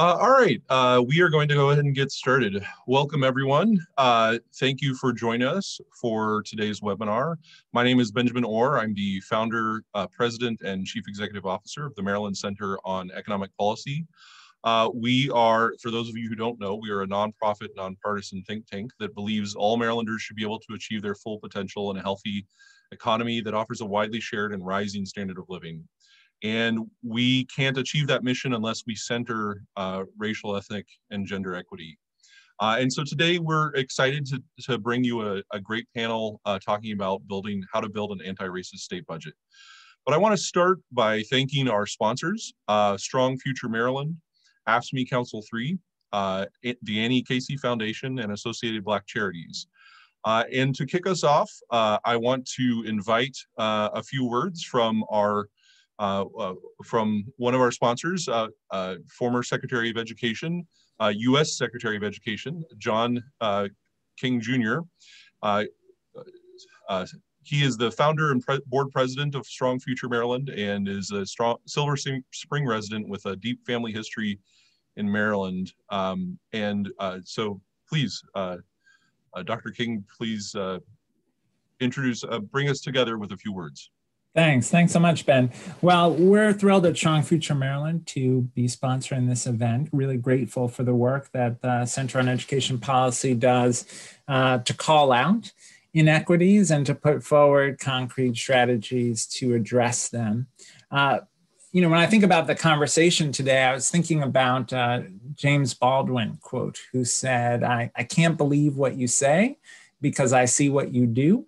All right, we are going to go ahead and get started. Welcome, everyone. Thank you for joining us for today's webinar. My name is Benjamin Orr. I'm the founder, president, and chief executive officer of the Maryland Center on Economic Policy. We are, for those of you who don't know, we are a nonprofit, nonpartisan think tank that believes all Marylanders should be able to achieve their full potential in a healthy economy that offers a widely shared and rising standard of living. And we can't achieve that mission unless we center racial, ethnic, and gender equity. And so today we're excited to bring you a great panel talking about how to build an anti-racist state budget. But I want to start by thanking our sponsors, Strong Future Maryland, AFSCME Council 3, the Annie Casey Foundation, and Associated Black Charities. And to kick us off, I want to invite a few words from one of our sponsors, former Secretary of Education, U.S. Secretary of Education, John King Jr. He is the founder and board president of Strong Future Maryland and is a Silver Spring resident with a deep family history in Maryland. So please, Dr. King, please bring us together with a few words. Thanks so much, Ben. Well, we're thrilled at Strong Future Maryland to be sponsoring this event. Really grateful for the work that the Center on Education Policy does to call out inequities and to put forward concrete strategies to address them. When I think about the conversation today, I was thinking about James Baldwin quote, who said, I can't believe what you say because I see what you do.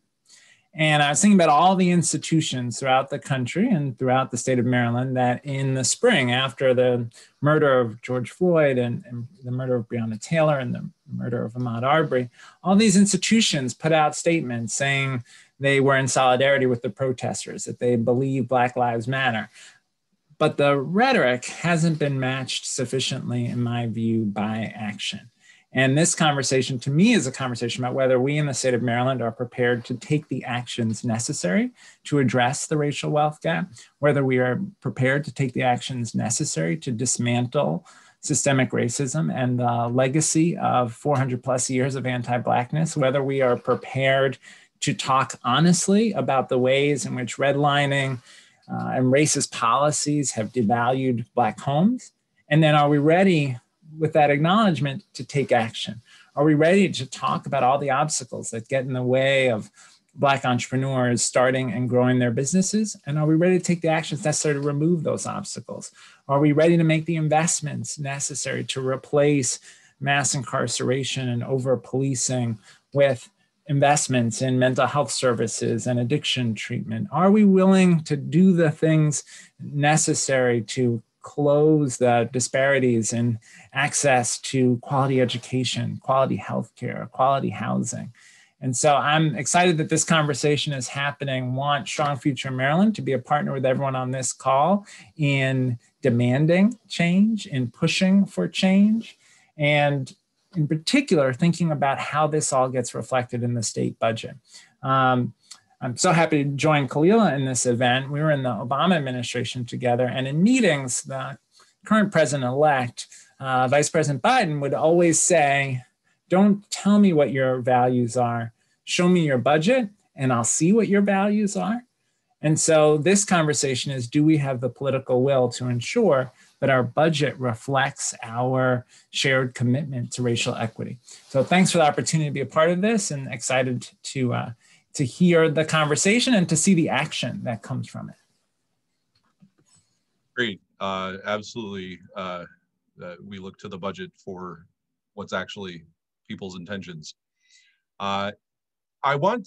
And I was thinking about all the institutions throughout the country and throughout the state of Maryland that in the spring, after the murder of George Floyd and the murder of Breonna Taylor and the murder of Ahmaud Arbery, all these institutions put out statements saying they were in solidarity with the protesters, that they believe Black Lives Matter. But the rhetoric hasn't been matched sufficiently, in my view, by action. And this conversation, to me, is a conversation about whether we in the state of Maryland are prepared to take the actions necessary to address the racial wealth gap, whether we are prepared to take the actions necessary to dismantle systemic racism and the legacy of 400 plus years of anti-Blackness, whether we are prepared to talk honestly about the ways in which redlining and racist policies have devalued Black homes. And then are we ready, with that acknowledgement, to take action? Are we ready to talk about all the obstacles that get in the way of Black entrepreneurs starting and growing their businesses? And are we ready to take the actions necessary to remove those obstacles? Are we ready to make the investments necessary to replace mass incarceration and over-policing with investments in mental health services and addiction treatment? Are we willing to do the things necessary to close the disparities in access to quality education, quality healthcare, quality housing? And so I'm excited that this conversation is happening. Want Strong Future Maryland to be a partner with everyone on this call in demanding change, in pushing for change, and in particular, thinking about how this all gets reflected in the state budget. I'm so happy to join Khalilah in this event. We were in the Obama administration together, and in meetings, the current president-elect, Vice President Biden, would always say, don't tell me what your values are. Show me your budget, and I'll see what your values are. And so this conversation is, do we have the political will to ensure that our budget reflects our shared commitment to racial equity? So thanks for the opportunity to be a part of this, and excited to hear the conversation and to see the action that comes from it. Great, absolutely. We look to the budget for what's actually people's intentions. I am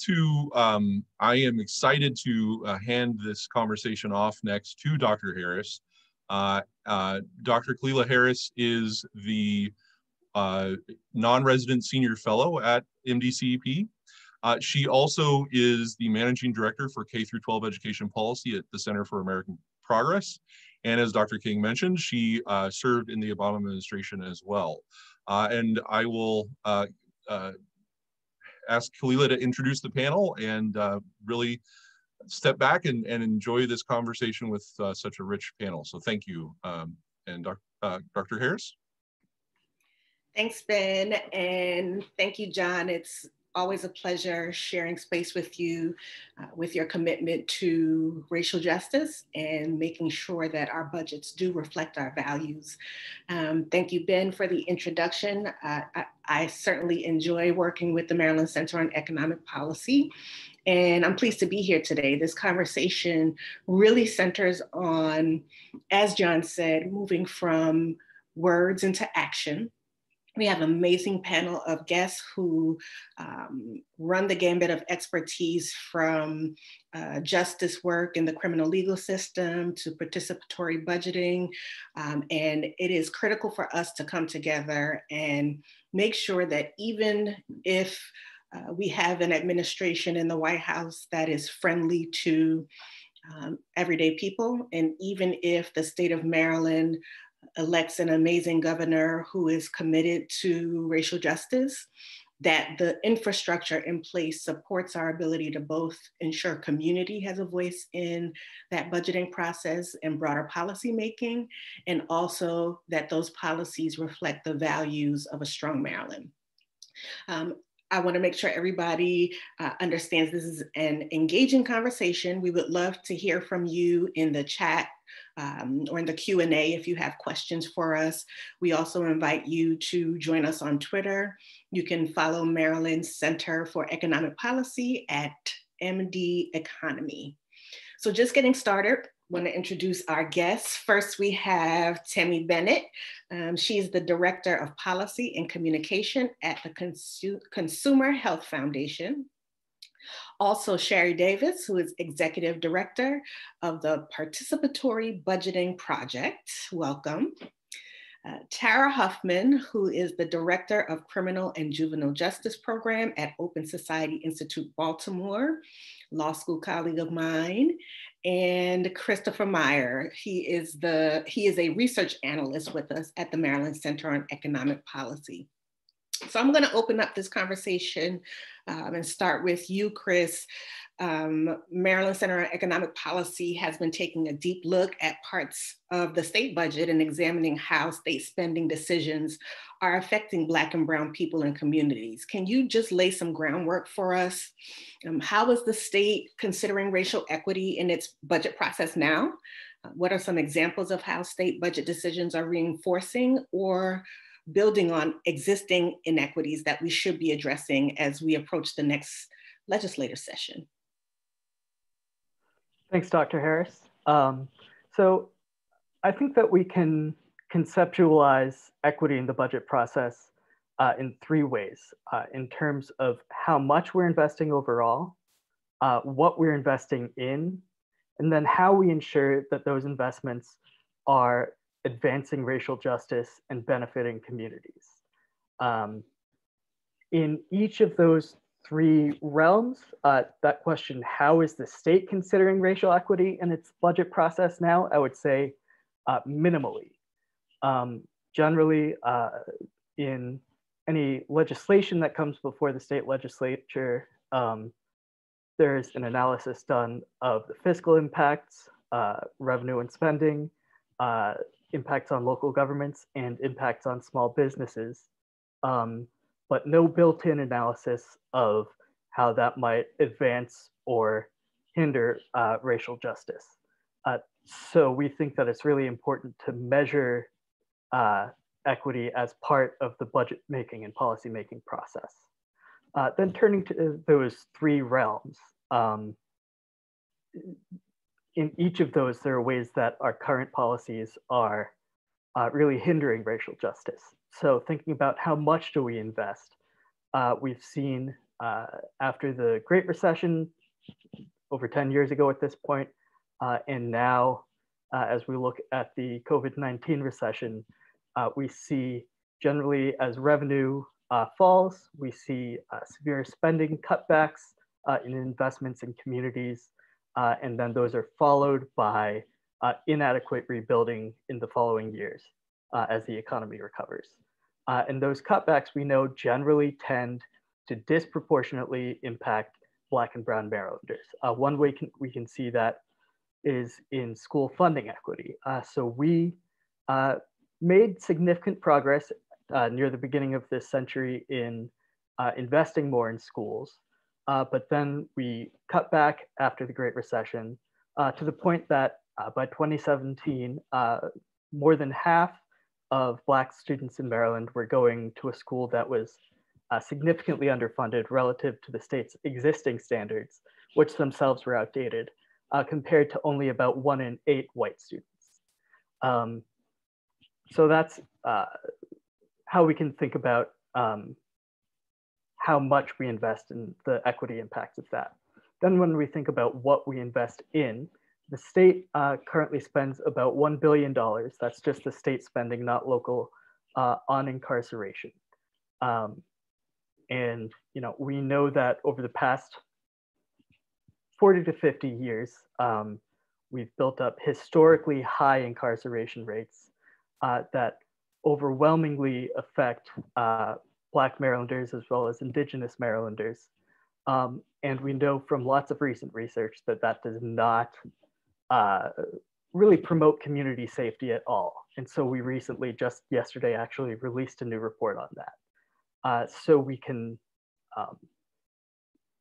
excited to hand this conversation off next to Dr. Harris. Dr. Khalilah Harris is the non-resident senior fellow at MDCEP. She also is the managing director for K-12 education policy at the Center for American Progress. And as Dr. King mentioned, she served in the Obama administration as well. And I will ask Khalilah to introduce the panel and really step back and enjoy this conversation with such a rich panel. So thank you. And Dr. Harris? Thanks, Ben, and thank you, John. It's always a pleasure sharing space with you, with your commitment to racial justice and making sure that our budgets do reflect our values. Thank you, Ben, for the introduction. I certainly enjoy working with the Maryland Center on Economic Policy, and I'm pleased to be here today. This conversation really centers on, as John said, moving from words into action. We have an amazing panel of guests who run the gambit of expertise from justice work in the criminal legal system to participatory budgeting. And it is critical for us to come together and make sure that even if we have an administration in the White House that is friendly to everyday people, and even if the state of Maryland elects an amazing governor who is committed to racial justice, that the infrastructure in place supports our ability to both ensure community has a voice in that budgeting process and broader policy making, and also that those policies reflect the values of a strong Maryland. I want to make sure everybody understands this is an engaging conversation. We would love to hear from you in the chat or in the Q&A if you have questions for us. We also invite you to join us on Twitter. You can follow Maryland Center for Economic Policy at MD Economy. So just getting started, I want to introduce our guests. First, we have Tammy Bennett. She's the Director of Policy and Communication at the Consumer Health Foundation. Also, Shari Davis, who is Executive Director of the Participatory Budgeting Project. Welcome. Tara Huffman, who is the Director of Criminal and Juvenile Justice Program at Open Society Institute-Baltimore, law school colleague of mine. And Christopher Meyer, he is a research analyst with us at the Maryland Center on Economic Policy. So I'm going to open up this conversation and start with you, Chris. Maryland Center on Economic Policy has been taking a deep look at parts of the state budget and examining how state spending decisions are affecting Black and Brown people and communities. Can you just lay some groundwork for us? How is the state considering racial equity in its budget process now? What are some examples of how state budget decisions are reinforcing or building on existing inequities that we should be addressing as we approach the next legislative session? Thanks, Dr. Harris. So I think that we can conceptualize equity in the budget process in three ways, in terms of how much we're investing overall, what we're investing in, and then how we ensure that those investments are advancing racial justice and benefiting communities. In each of those three realms, that question, how is the state considering racial equity in its budget process now? I would say minimally. Generally, in any legislation that comes before the state legislature, there's an analysis done of the fiscal impacts, revenue and spending, impacts on local governments, and impacts on small businesses, but no built-in analysis of how that might advance or hinder racial justice. So we think that it's really important to measure equity as part of the budget making and policy making process. Then turning to those three realms, in each of those, there are ways that our current policies are really hindering racial justice. So thinking about how much do we invest, we've seen after the Great Recession, over 10 years ago at this point, and now as we look at the COVID-19 recession, we see generally as revenue falls, we see severe spending cutbacks in investments in communities, and then those are followed by inadequate rebuilding in the following years as the economy recovers. And those cutbacks we know generally tend to disproportionately impact Black and Brown Marylanders. One way we can see that is in school funding equity. So we made significant progress near the beginning of this century in investing more in schools. But then we cut back after the Great Recession to the point that by 2017, more than half of Black students in Maryland were going to a school that was significantly underfunded relative to the state's existing standards, which themselves were outdated, compared to only about 1 in 8 white students. So that's how we can think about how much we invest in the equity impacts of that. Then when we think about what we invest in, the state currently spends about $1 billion. That's just the state spending, not local, on incarceration. And we know that over the past 40 to 50 years, we've built up historically high incarceration rates that overwhelmingly affect Black Marylanders as well as Indigenous Marylanders. And we know from lots of recent research that that does not really promote community safety at all. And so we recently, just yesterday, actually released a new report on that. So we can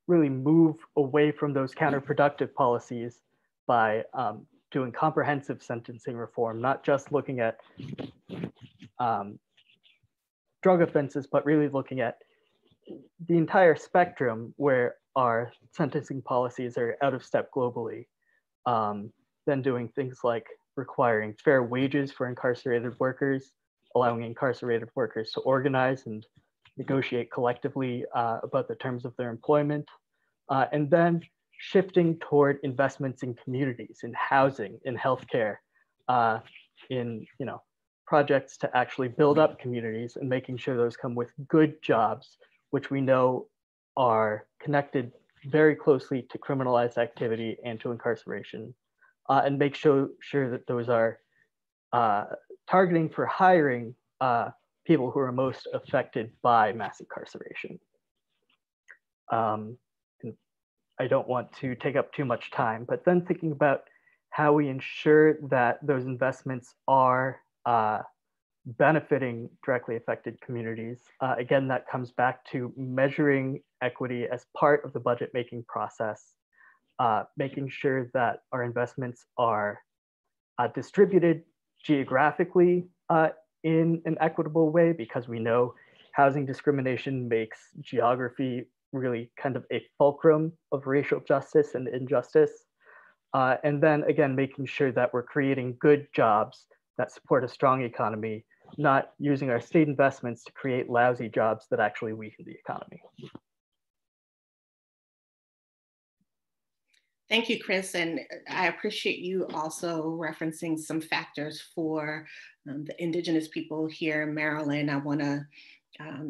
really move away from those counterproductive policies by doing comprehensive sentencing reform, not just looking at drug offenses, but really looking at the entire spectrum where our sentencing policies are out of step globally. Then doing things like requiring fair wages for incarcerated workers, allowing incarcerated workers to organize and negotiate collectively about the terms of their employment, and then shifting toward investments in communities, in housing, in healthcare, in projects to actually build up communities and making sure those come with good jobs, which we know are connected very closely to criminalized activity and to incarceration, and make sure that those are targeting for hiring people who are most affected by mass incarceration. And I don't want to take up too much time, but then thinking about how we ensure that those investments are benefiting directly affected communities. Again, that comes back to measuring equity as part of the budget making process, making sure that our investments are distributed geographically in an equitable way, because we know housing discrimination makes geography really kind of a fulcrum of racial justice and injustice. And then again, making sure that we're creating good jobs that support a strong economy, not using our state investments to create lousy jobs that actually weaken the economy. Thank you, Chris. And I appreciate you also referencing some factors for the Indigenous people here in Maryland. I want to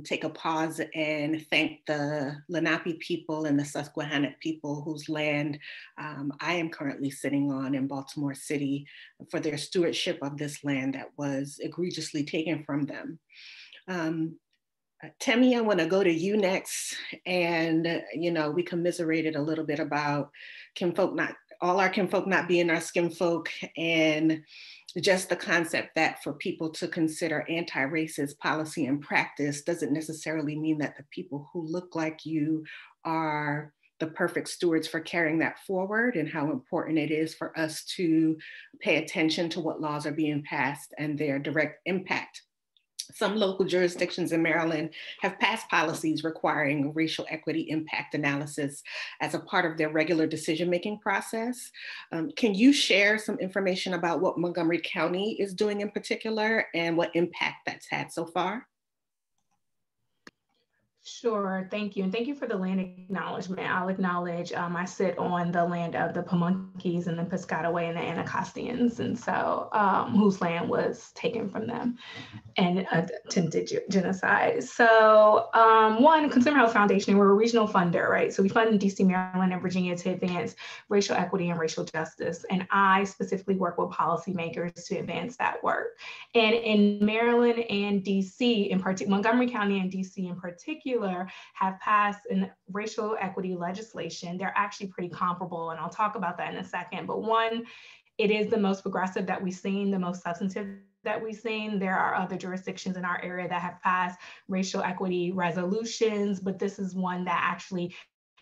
take a pause and thank the Lenape people and the Susquehannock people whose land I am currently sitting on in Baltimore City for their stewardship of this land that was egregiously taken from them. Temi, I want to go to you next. And, we commiserated a little bit about all our kinfolk not being our skinfolk, and just the concept that for people to consider anti-racist policy and practice doesn't necessarily mean that the people who look like you are the perfect stewards for carrying that forward, and how important it is for us to pay attention to what laws are being passed and their direct impact. Some local jurisdictions in Maryland have passed policies requiring racial equity impact analysis as a part of their regular decision-making process. Can you share some information about what Montgomery County is doing in particular and what impact that's had so far? Sure, thank you. And thank you for the land acknowledgement. I'll acknowledge I sit on the land of the Pamunkeys and the Piscataway and the Anacostions, and so whose land was taken from them and attempted genocide. So one, Consumer Health Foundation, we're a regional funder, right? So we fund DC, Maryland, and Virginia to advance racial equity and racial justice. And I specifically work with policymakers to advance that work. And in Maryland and DC, in particular, Montgomery County and DC in particular, have passed in racial equity legislation. They're actually pretty comparable, and I'll talk about that in a second. But one, it is the most progressive that we've seen, the most substantive that we've seen. There are other jurisdictions in our area that have passed racial equity resolutions, but this is one that actually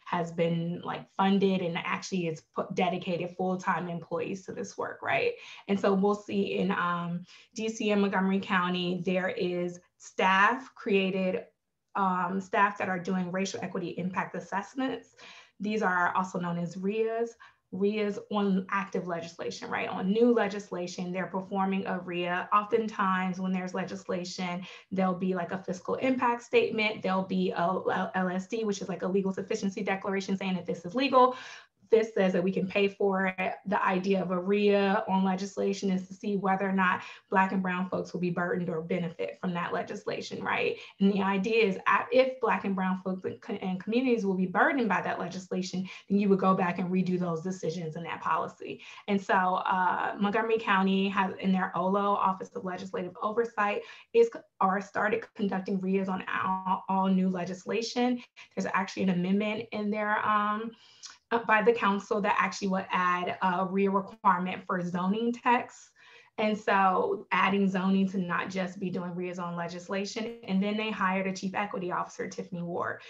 has been like funded and actually is dedicated full-time employees to this work, right? And so we'll see in DC and Montgomery County, there is staff created, staff that are doing racial equity impact assessments. These are also known as RIAs on active legislation, right? On new legislation, they're performing a RIA. Oftentimes when there's legislation, there'll be like a fiscal impact statement. There'll be a LSD, which is like a legal sufficiency declaration saying that this is legal. This says that we can pay for it. The idea of a RIA on legislation is to see whether or not Black and brown folks will be burdened or benefit from that legislation, right? And the idea is if Black and brown folks and communities will be burdened by that legislation, then you would go back and redo those decisions in that policy. And so Montgomery County has in their OLO, Office of Legislative Oversight, started conducting RIAs on all new legislation. There's actually an amendment in there by the council that actually would add a RIA requirement for zoning text. And so adding zoning to not just be doing RIAs on legislation. And then they hired a chief equity officer, Tiffany Ward.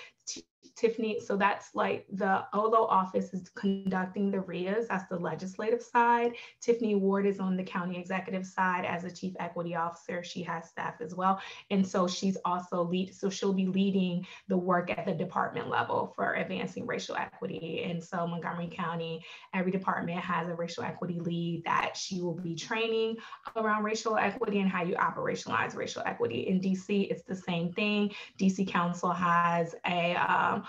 Tiffany, so that's like the OLO office is conducting the RIAs, that's the legislative side. Tiffany Ward is on the county executive side as a chief equity officer. She has staff as well. And so she's also so she'll be leading the work at the department level for advancing racial equity. And so Montgomery County, every department has a racial equity lead that she will be training around racial equity and how you operationalize racial equity. In DC, it's the same thing. DC Council has a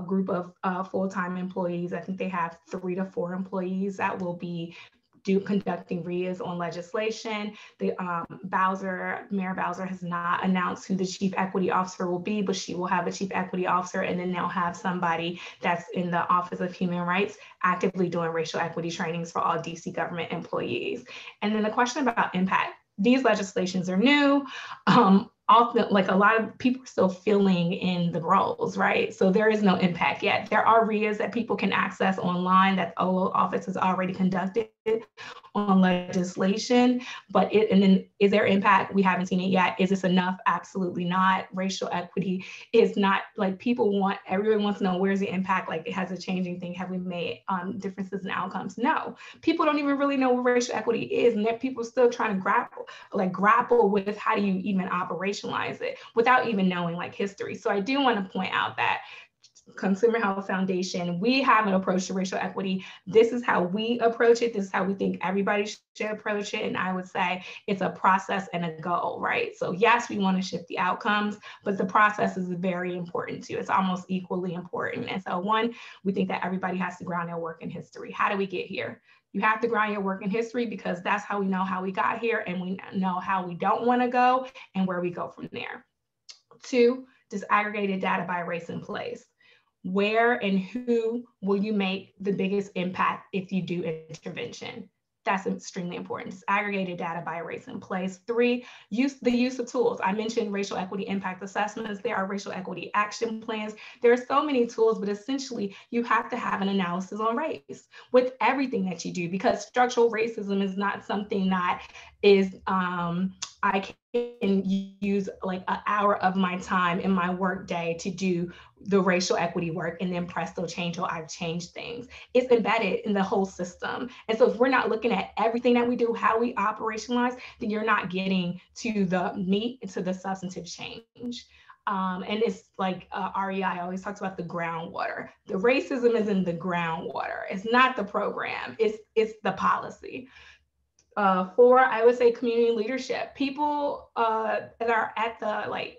group of full-time employees. I think they have 3 to 4 employees that will be conducting RIAs on legislation. The Mayor Bowser has not announced who the chief equity officer will be, but she will have a chief equity officer, and then they'll have somebody that's in the Office of Human Rights actively doing racial equity trainings for all DC government employees. And then the question about impact. These legislations are new. Often, like a lot of people are still filling in the roles, right? So there is no impact yet. There are RIAs that people can access online that OLO office has already conducted on legislation, but and then is there impact? We haven't seen it yet. Is this enough? Absolutely not. Racial equity is not like everyone wants to know where's the impact, like it has a changing thing. Have we made differences in outcomes? No, people don't even really know what racial equity is, and that people still trying to grapple with how do you even operationalize it without even knowing like history. So I do want to point out that Consumer Health Foundation, we have an approach to racial equity. This is how we approach it. This is how we think everybody should approach it. And I would say it's a process and a goal, right? So yes, we want to shift the outcomes, but the process is very important too. It's almost equally important. And so one, we think that everybody has to ground their work in history. How do we get here? You have to ground your work in history because that's how we know how we got here, and we know how we don't want to go and where we go from there. 2, disaggregated data by race and place. Where and who will you make the biggest impact if you do intervention? That's extremely important. Disaggregated data by race and place. 3, the use of tools. I mentioned racial equity impact assessments. There are racial equity action plans. There are so many tools, but essentially you have to have an analysis on race with everything that you do, because structural racism is not something that is, I can use like an hour of my time in my work day to do the racial equity work and then presto change, or I've changed things. It's embedded in the whole system. And so if we're not looking at everything that we do, how we operationalize, then you're not getting to the meat, to the substantive change. And it's like REI always talks about the groundwater. The racism is in the groundwater. It's not the program, it's the policy. 4, I would say community leadership. People that are at the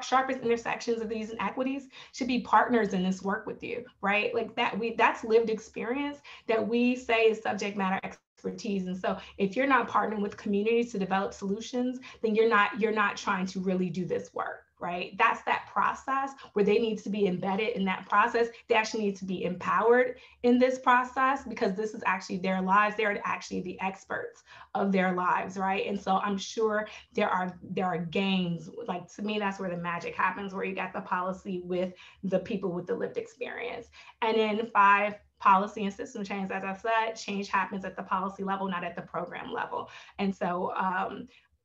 sharpest intersections of these inequities should be partners in this work with you, right? Like that's lived experience that we say is subject matter expertise. And so if you're not partnering with communities to develop solutions, then you're not trying to really do this work. Right? That's that process where they need to be embedded in that process. They actually need to be empowered in this process because this is actually their lives. They're actually the experts of their lives, right? And so I'm sure there are gains. Like to me, that's where the magic happens, where you got the policy with the people with the lived experience. And then 5, policy and system change. As I said, change happens at the policy level, not at the program level. And so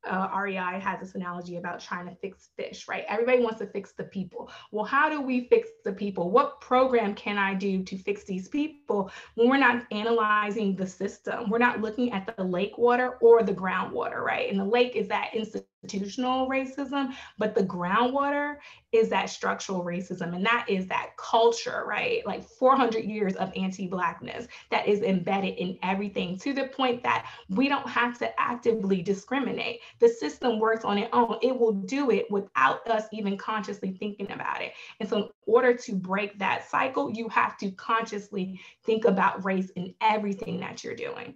REI has this analogy about trying to fix fish, right? Everybody wants to fix the people. Well, how do we fix the people? What program can I do to fix these people when we're not analyzing the system? We're not looking at the lake water or the groundwater, right? And the lake is that institutional racism, but the groundwater is that structural racism. And that is that culture, right? Like 400 years of anti-Blackness that is embedded in everything, to the point that we don't have to actively discriminate. The system works on its own. It will do it without us even consciously thinking about it. And so in order to break that cycle, you have to consciously think about race in everything that you're doing.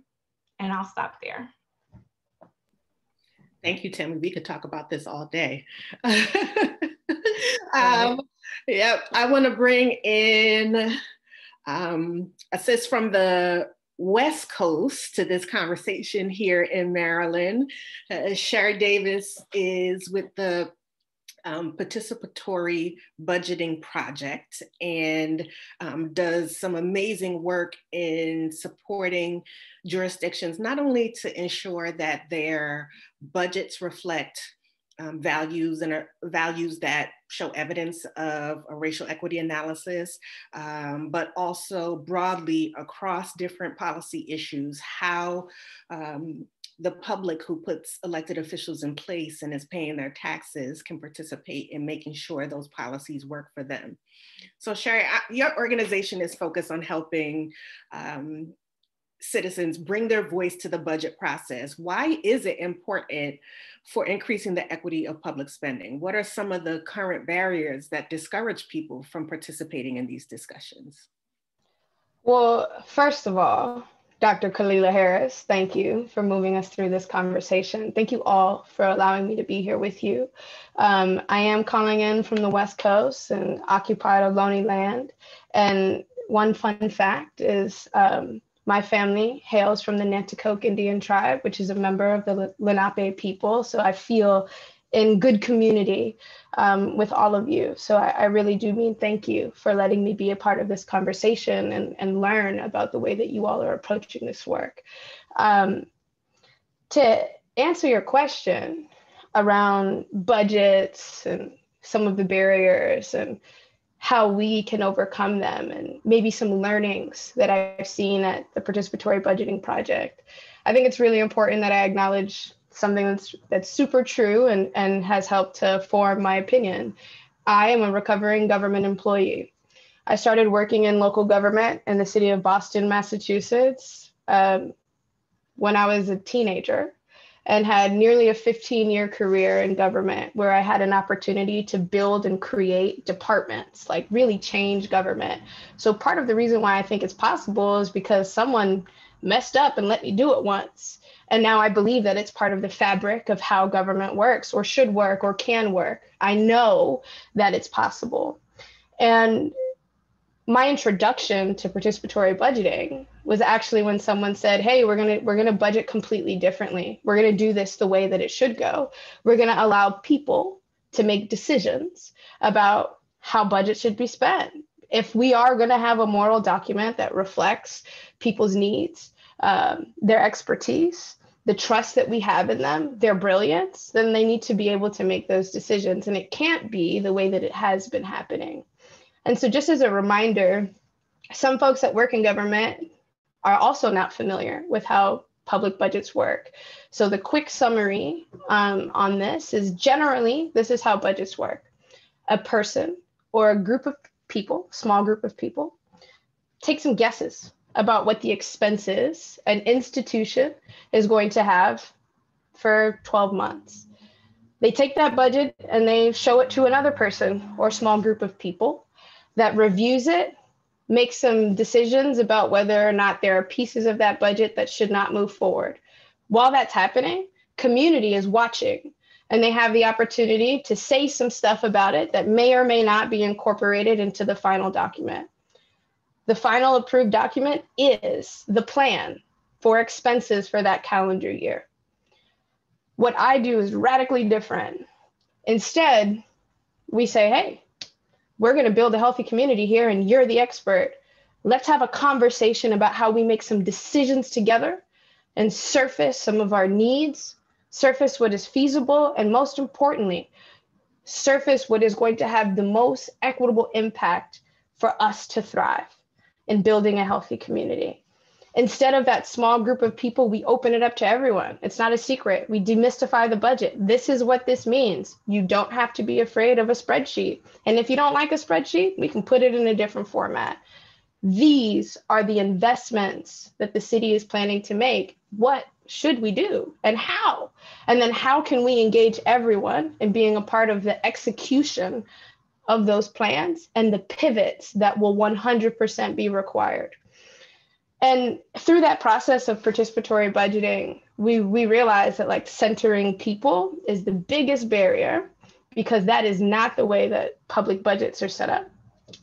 And I'll stop there. Thank you, Temi. We could talk about this all day. Yeah, I want to bring in a sis from the West Coast to this conversation here in Maryland. Shari Davis is with the Participatory Budgeting Project and does some amazing work in supporting jurisdictions, not only to ensure that their budgets reflect values and values that show evidence of a racial equity analysis, but also broadly across different policy issues, how the public who puts elected officials in place and is paying their taxes can participate in making sure those policies work for them. So Shari, your organization is focused on helping citizens bring their voice to the budget process. Why is it important for increasing the equity of public spending? What are some of the current barriers that discourage people from participating in these discussions? Well, first of all, Dr. Khalilah Harris, thank you for moving us through this conversation. Thank you all for allowing me to be here with you. I am calling in from the West Coast and occupied Ohlone land. And one fun fact is my family hails from the Nanticoke Indian tribe, which is a member of the Lenape people. So I feel in good community with all of you. So I really do mean thank you for letting me be a part of this conversation and learn about the way that you all are approaching this work. To answer your question around budgets and some of the barriers and how we can overcome them, and maybe some learnings that I've seen at the Participatory Budgeting Project, I think it's really important that I acknowledge something that's super true and has helped to form my opinion. I am a recovering government employee. I started working in local government in the city of Boston, Massachusetts, when I was a teenager, and had nearly a 15-year career in government where I had an opportunity to build and create departments, like really change government. So part of the reason why I think it's possible is because someone messed up and let me do it once. And now I believe that it's part of the fabric of how government works, or should work, or can work. I know that it's possible. And my introduction to participatory budgeting was actually when someone said, hey, we're gonna budget completely differently. We're gonna do this the way that it should go. We're gonna allow people to make decisions about how budget should be spent. If we are gonna have a moral document that reflects people's needs, their expertise, the trust that we have in them, their brilliance, then they need to be able to make those decisions. And it can't be the way that it has been happening. And so just as a reminder, some folks that work in government are also not familiar with how public budgets work. So the quick summary on this is generally, this is how budgets work. A person or a group of people, small group of people, take some guesses about what the expenses an institution is going to have for 12 months. They take that budget and they show it to another person or small group of people that reviews it, makes some decisions about whether or not there are pieces of that budget that should not move forward. While that's happening, community is watching, and they have the opportunity to say some stuff about it that may or may not be incorporated into the final document. The final approved document is the plan for expenses for that calendar year. What I do is radically different. Instead, we say, hey, we're going to build a healthy community here, and you're the expert. Let's have a conversation about how we make some decisions together and surface some of our needs, surface what is feasible, and most importantly, surface what is going to have the most equitable impact for us to thrive in building a healthy community. Instead of that small group of people, we open it up to everyone. It's not a secret. We demystify the budget. This is what this means. You don't have to be afraid of a spreadsheet. And if you don't like a spreadsheet, we can put it in a different format. These are the investments that the city is planning to make. What should we do and how? And then how can we engage everyone in being a part of the execution of those plans and the pivots that will 100% be required? And through that process of participatory budgeting, we realized that like centering people is the biggest barrier, because that is not the way that public budgets are set up.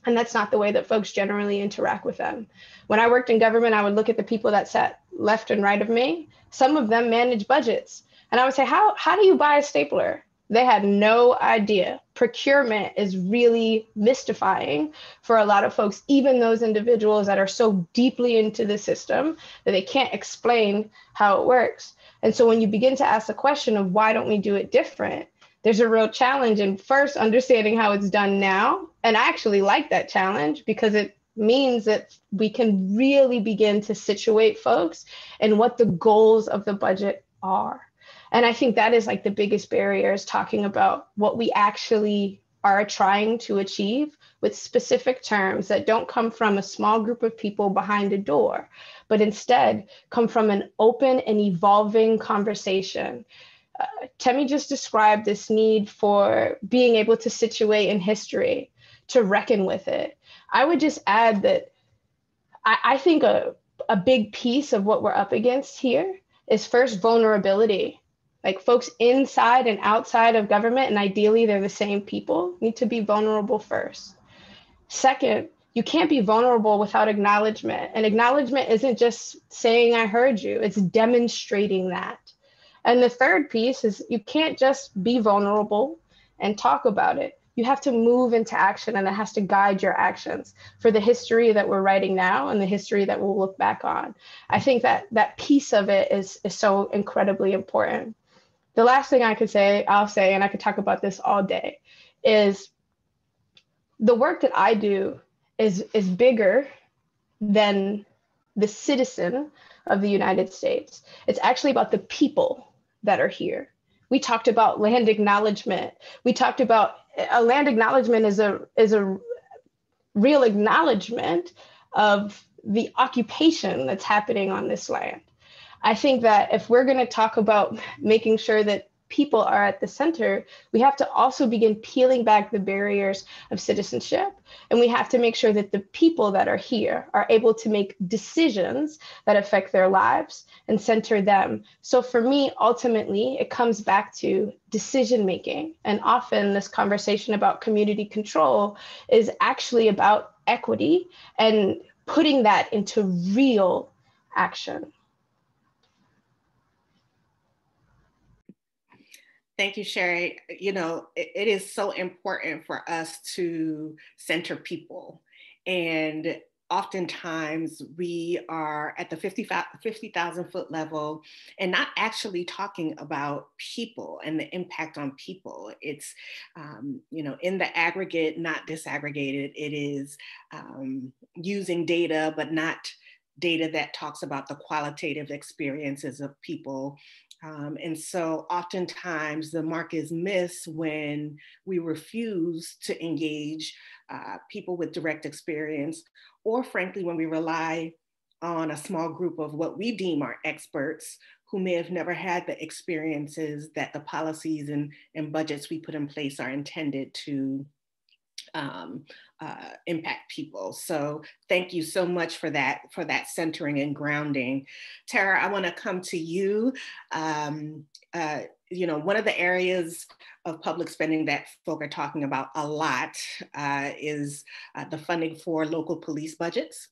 And that's not the way that folks generally interact with them. When I worked in government, I would look at the people that sat left and right of me. Some of them manage budgets. And I would say, how do you buy a stapler? They had no idea. Procurement is really mystifying for a lot of folks, even those individuals that are so deeply into the system that they can't explain how it works. And so when you begin to ask the question of why don't we do it different, there's a real challenge in first understanding how it's done now. And I actually like that challenge because it means that we can really begin to situate folks and what the goals of the budget are. And I think that is like the biggest barrier, is talking about what we actually are trying to achieve with specific terms that don't come from a small group of people behind a door, but instead come from an open and evolving conversation. Temi just described this need for being able to situate in history, to reckon with it. I would just add that I think a big piece of what we're up against here is first vulnerability. Like folks inside and outside of government, and ideally they're the same people, need to be vulnerable first. Second, you can't be vulnerable without acknowledgement. And acknowledgement isn't just saying I heard you, it's demonstrating that. And the third piece is you can't just be vulnerable and talk about it. You have to move into action, and it has to guide your actions for the history that we're writing now and the history that we'll look back on. I think that that piece of it is so incredibly important. The last thing I'll say, and I could talk about this all day, is the work that I do is bigger than the citizen of the United States. It's actually about the people that are here. We talked about land acknowledgement. We talked about a land acknowledgement is a real acknowledgement of the occupation that's happening on this land. I think that if we're going to talk about making sure that people are at the center, we have to also begin peeling back the barriers of citizenship. And we have to make sure that the people that are here are able to make decisions that affect their lives and center them. So for me, ultimately, it comes back to decision making. And often this conversation about community control is actually about equity and putting that into real action. Thank you, Shari. You know, it is so important for us to center people. And oftentimes we are at the 50,000 foot level and not actually talking about people and the impact on people. It's, you know, in the aggregate, not disaggregated. It is using data, but not data that talks about the qualitative experiences of people. And so oftentimes the mark is missed when we refuse to engage people with direct experience, or frankly, when we rely on a small group of what we deem are experts who may have never had the experiences that the policies and budgets we put in place are intended to impact people. So thank you so much for that centering and grounding. Tara, I want to come to you. You know, one of the areas of public spending that folk are talking about a lot is the funding for local police budgets.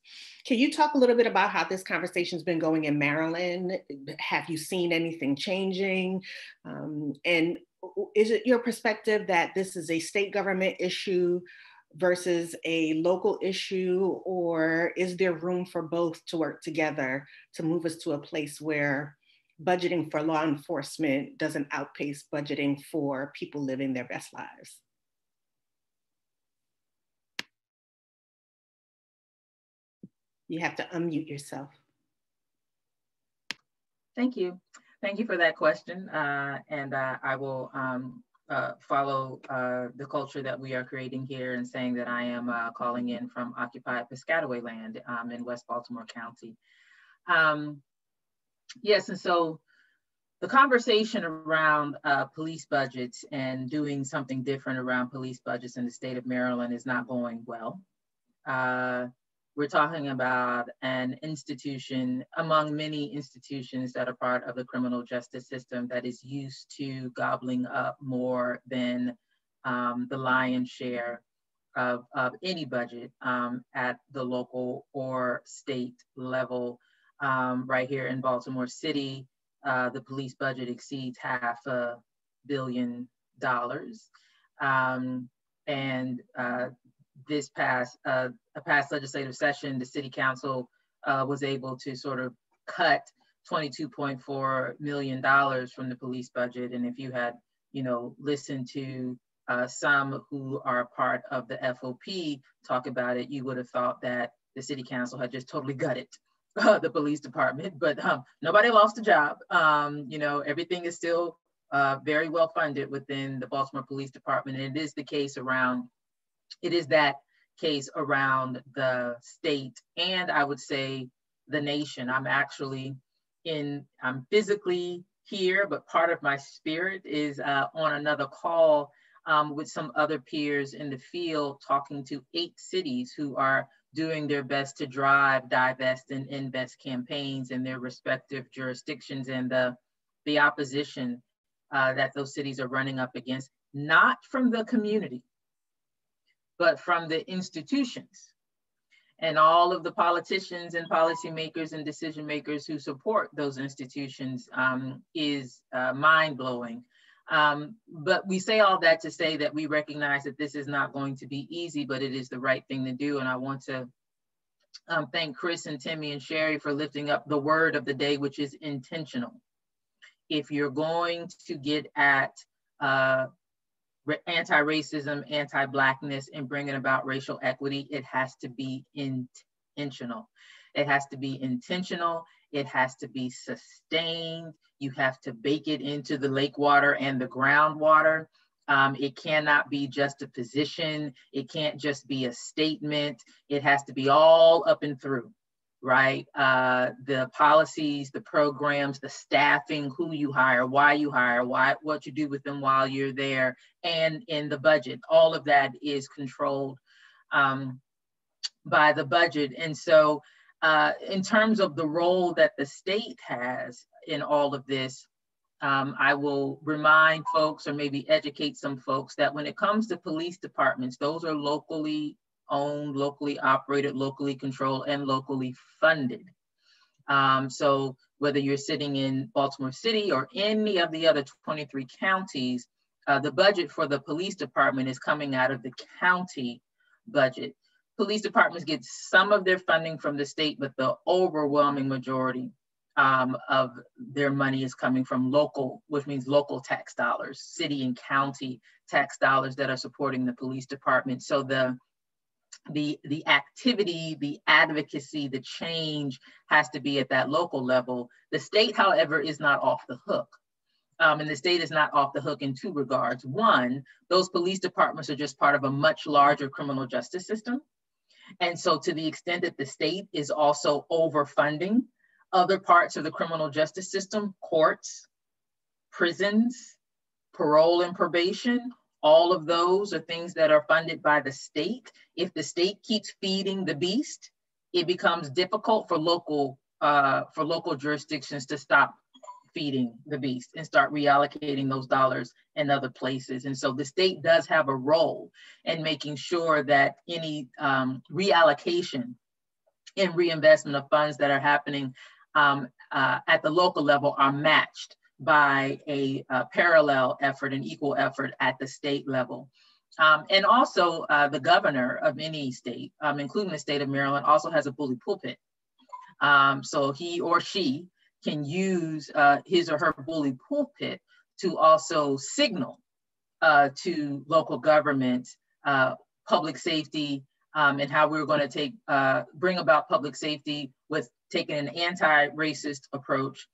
Can you talk a little bit about how this conversation's been going in Maryland? Have you seen anything changing? And is it your perspective that this is a state government issue versus a local issue, or is there room for both to work together to move us to a place where budgeting for law enforcement doesn't outpace budgeting for people living their best lives. You have to unmute yourself. Thank you. Thank you for that question. And I will follow the culture that we are creating here and saying that I am calling in from occupied Piscataway land in West Baltimore County. Yes, and so the conversation around police budgets and doing something different around police budgets in the state of Maryland is not going well. We're talking about an institution among many institutions that are part of the criminal justice system that is used to gobbling up more than the lion's share of any budget at the local or state level. Right here in Baltimore City, the police budget exceeds $500 million. This past legislative session, the city council was able to sort of cut $22.4 million from the police budget. And if you had, listened to some who are part of the FOP talk about it, you would have thought that the city council had just totally gutted the police department, but nobody lost a job. Everything is still very well funded within the Baltimore Police Department. And it is the case around, that case around the state, and I would say the nation. I'm physically here, but part of my spirit is on another call with some other peers in the field, talking to 8 cities who are doing their best to drive divest and invest campaigns in their respective jurisdictions, and the opposition that those cities are running up against, not from the community, but from the institutions and all of the politicians and policymakers and decision makers who support those institutions is mind-blowing. But we say all that to say that we recognize that this is not going to be easy, but it is the right thing to do. And I want to thank Chris and Temi and Shari for lifting up the word of the day, which is intentional. If you're going to get at anti-racism, anti-Blackness, and bringing about racial equity, it has to be intentional. It has to be intentional. It has to be sustained. You have to bake it into the lake water and the groundwater. It cannot be just a position. It can't just be a statement. It has to be all up and through, right? The policies, the programs, the staffing, who you hire, why you hire, what you do with them while you're there, and in the budget. All of that is controlled by the budget. And so in terms of the role that the state has in all of this, I will remind folks, or maybe educate some folks, that when it comes to police departments, those are locally owned, locally operated, locally controlled, and locally funded. So whether you're sitting in Baltimore City or any of the other 23 counties, the budget for the police department is coming out of the county budget. Police departments get some of their funding from the state, but the overwhelming majority of their money is coming from local, which means local tax dollars, city and county tax dollars that are supporting the police department. So the activity, the advocacy, the change has to be at that local level. The state, however, is not off the hook. And the state is not off the hook in 2 regards. One, those police departments are just part of a much larger criminal justice system. And so to the extent that the state is also overfunding other parts of the criminal justice system, courts, prisons, parole and probation, all of those are things that are funded by the state. If the state keeps feeding the beast, it becomes difficult for local jurisdictions to stop feeding the beast and start reallocating those dollars in other places. And so the state does have a role in making sure that any reallocation and reinvestment of funds that are happening at the local level are matched by a parallel effort, an equal effort at the state level. And also the governor of any state, including the state of Maryland, also has a bully pulpit. So he or she can use his or her bully pulpit to also signal to local government, public safety, and how we're going to bring about public safety with taking an anti-racist approach,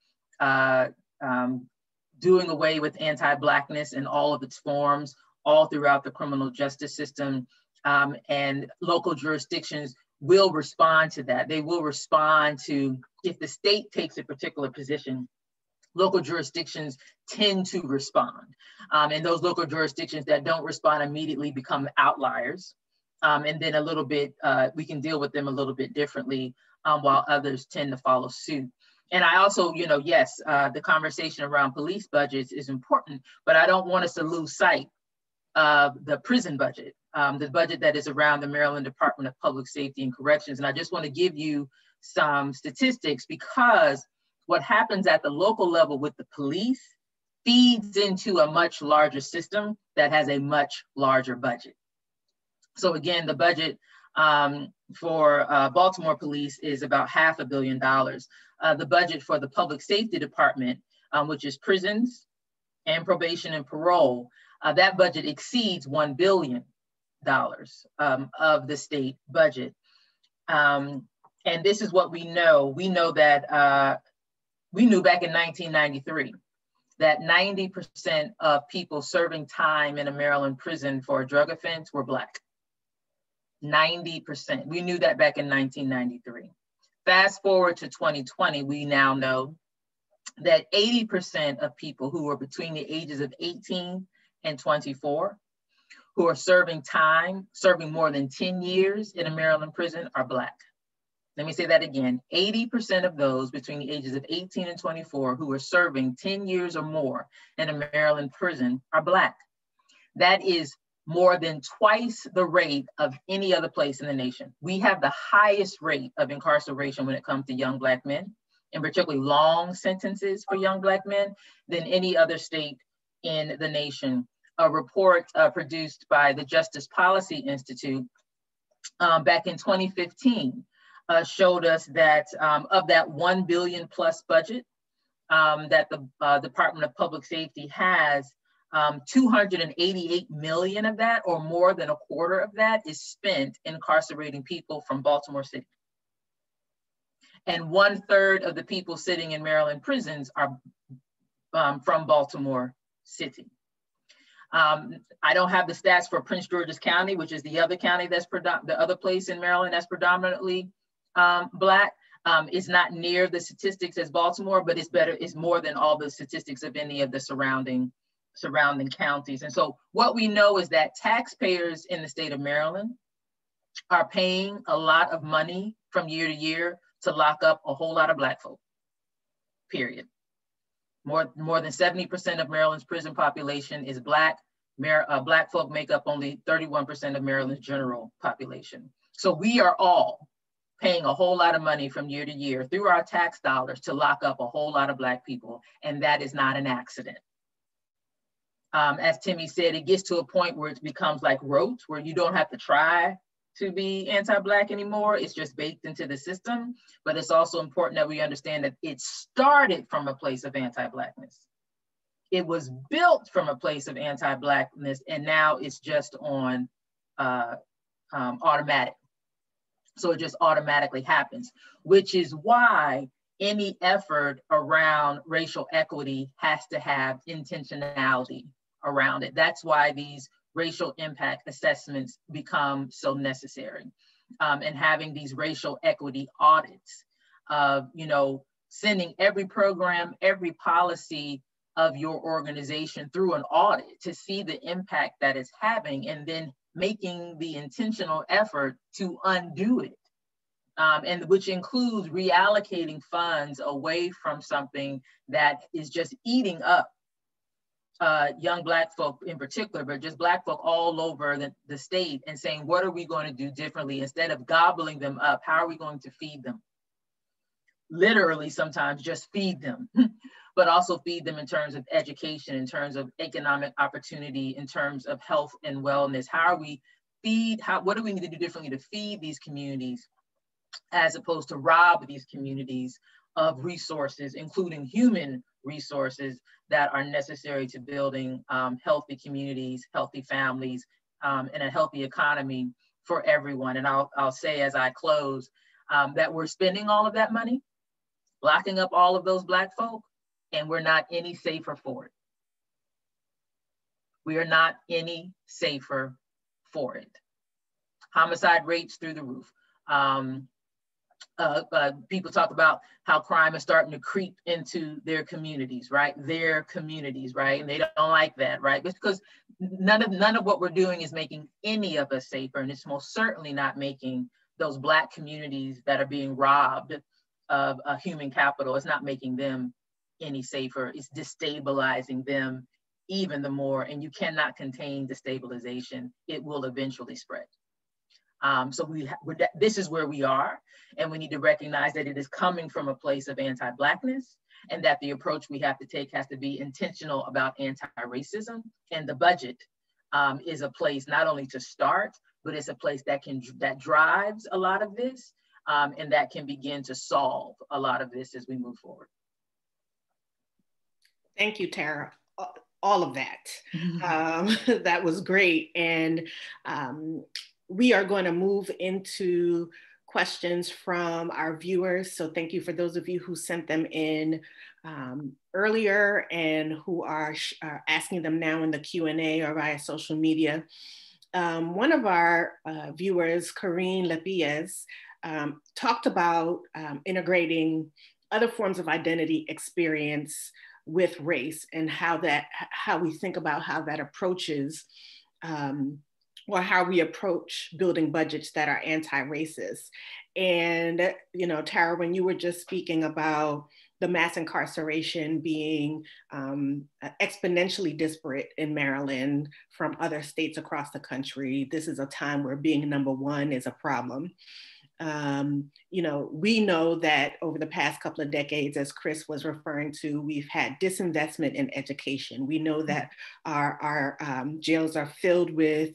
doing away with anti-Blackness in all of its forms, all throughout the criminal justice system. And local jurisdictions will respond to that. They will respond to, if the state takes a particular position, local jurisdictions tend to respond. And those local jurisdictions that don't respond immediately become outliers. And then a little bit, we can deal with them a little bit differently, while others tend to follow suit. And I also, yes, the conversation around police budgets is important, but I don't want us to lose sight of the prison budget, the budget that is around the Maryland Department of Public Safety and Corrections. And I just want to give you some statistics, because what happens at the local level with the police feeds into a much larger system that has a much larger budget. So again, the budget for Baltimore Police is about $500 million. The budget for the Public Safety Department, which is prisons and probation and parole, that budget exceeds $1 billion of the state budget. And this is what we know. We know that we knew back in 1993 that 90% of people serving time in a Maryland prison for a drug offense were Black. 90%. We knew that back in 1993. Fast forward to 2020, we now know that 80% of people who are between the ages of 18 and 24 who are serving time, serving more than 10 years in a Maryland prison, are Black. Let me say that again. 80% of those between the ages of 18 and 24 who are serving 10 years or more in a Maryland prison are Black. That is more than twice the rate of any other place in the nation. We have the highest rate of incarceration when it comes to young Black men, and particularly long sentences for young Black men, than any other state in the nation. A report produced by the Justice Policy Institute back in 2015 showed us that of that $1 billion plus budget that the Department of Public Safety has, 288 million of that, or more than a quarter of that, is spent incarcerating people from Baltimore City. And 1/3 of the people sitting in Maryland prisons are from Baltimore City. I don't have the stats for Prince George's County, which is the other county that's the other place in Maryland that's predominantly Black. It's not near the statistics as Baltimore, but it's better. It's more than all the statistics of any of the surrounding counties. And so what we know is that taxpayers in the state of Maryland are paying a lot of money from year to year to lock up a whole lot of Black folk, period. More than 70% of Maryland's prison population is Black. Black folk make up only 31% of Maryland's general population. So we are all paying a whole lot of money from year to year through our tax dollars to lock up a whole lot of Black people, and that is not an accident. As Temi said, it gets to a point where it becomes like rote, where you don't have to try to be anti-Black anymore. It's just baked into the system. But it's also important that we understand that it started from a place of anti-Blackness. It was built from a place of anti-Blackness, and now it's just on automatic. So it just automatically happens, which is why any effort around racial equity has to have intentionality around it. That's why these racial impact assessments become so necessary. And having these racial equity audits of, sending every program, every policy of your organization through an audit to see the impact that it's having, and then making the intentional effort to undo it. And which includes reallocating funds away from something that is just eating up young Black folk in particular, but just Black folk all over the state, and saying, what are we going to do differently? Instead of gobbling them up, how are we going to feed them? Literally, sometimes just feed them, but also feed them in terms of education, in terms of economic opportunity, in terms of health and wellness. What do we need to do differently to feed these communities, as opposed to rob these communities of resources, including human resources that are necessary to building healthy communities, healthy families, and a healthy economy for everyone. And I'll say as I close that we're spending all of that money, locking up all of those Black folk, and we're not any safer for it. We are not any safer for it. Homicide rates through the roof. People talk about how crime is starting to creep into their communities, right? Their communities, right? And they don't like that, right? Because none of what we're doing is making any of us safer, and it's most certainly not making those Black communities that are being robbed of human capital, it's not making them any safer. It's destabilizing them even the more, and you cannot contain destabilization. It will eventually spread. So this is where we are, and we need to recognize that it is coming from a place of anti-Blackness, and that the approach we have to take has to be intentional about anti-racism. And the budget is a place not only to start, but it's a place that drives a lot of this, and that can begin to solve a lot of this as we move forward. Thank you, Tara. All of that. That was great. And we are going to move into questions from our viewers. So thank you for those of you who sent them in earlier and who are asking them now in the Q&A or via social media. One of our viewers, Corrine Lepilles, talked about integrating other forms of identity experience with race, and how we think about how that approaches or how we approach building budgets that are anti-racist. And, you know, Tara, when you were just speaking about the mass incarceration being exponentially disparate in Maryland from other states across the country, this is a time where being number one is a problem. You know, we know that over the past couple of decades, as Chris was referring to, we've had disinvestment in education. We know that our jails are filled with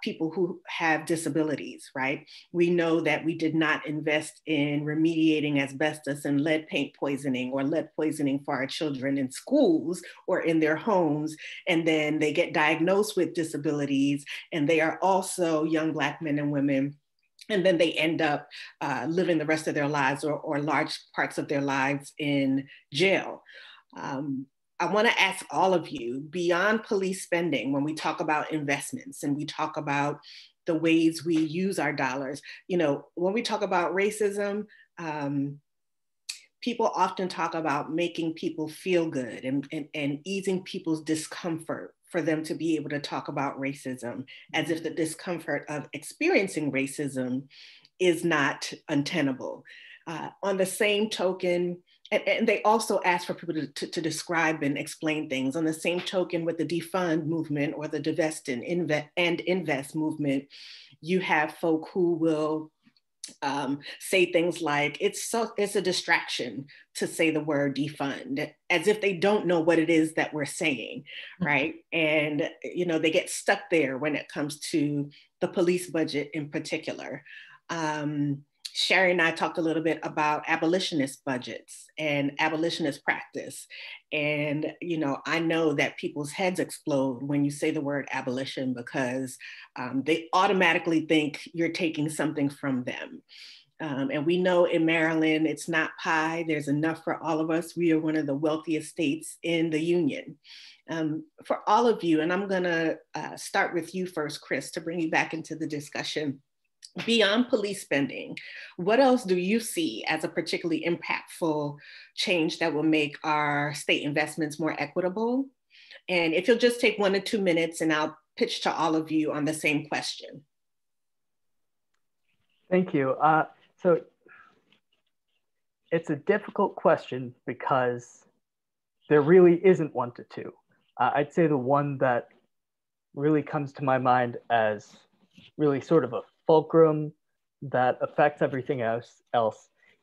people who have disabilities, right? We know that we did not invest in remediating asbestos and lead paint poisoning or lead poisoning for our children in schools or in their homes. And then they get diagnosed with disabilities, and they are also young Black men and women. And then they end up living the rest of their lives or large parts of their lives in jail. I want to ask all of you, beyond police spending, when we talk about investments and we talk about the ways we use our dollars, you know, when we talk about racism, people often talk about making people feel good and easing people's discomfort for them to be able to talk about racism, as if the discomfort of experiencing racism is not untenable. On the same token, and they also ask for people to describe and explain things. On the same token, with the defund movement or the divest and invest movement, you have folk who will say things like, it's a distraction to say the word defund, as if they don't know what it is that we're saying, right? And, you know, they get stuck there when it comes to the police budget in particular. Shari and I talked a little bit about abolitionist budgets and abolitionist practice. And, you know, I know that people's heads explode when you say the word abolition, because they automatically think you're taking something from them. And we know in Maryland, it's not pie. There's enough for all of us. We are one of the wealthiest states in the union. For all of you, and I'm gonna start with you first, Chris, to bring you back into the discussion. Beyond police spending, what else do you see as a particularly impactful change that will make our state investments more equitable? And if you'll just take 1 or 2 minutes, and I'll pitch to all of you on the same question. Thank you. So it's a difficult question because there really isn't one to two. I'd say the one that really comes to my mind as really sort of a fulcrum that affects everything else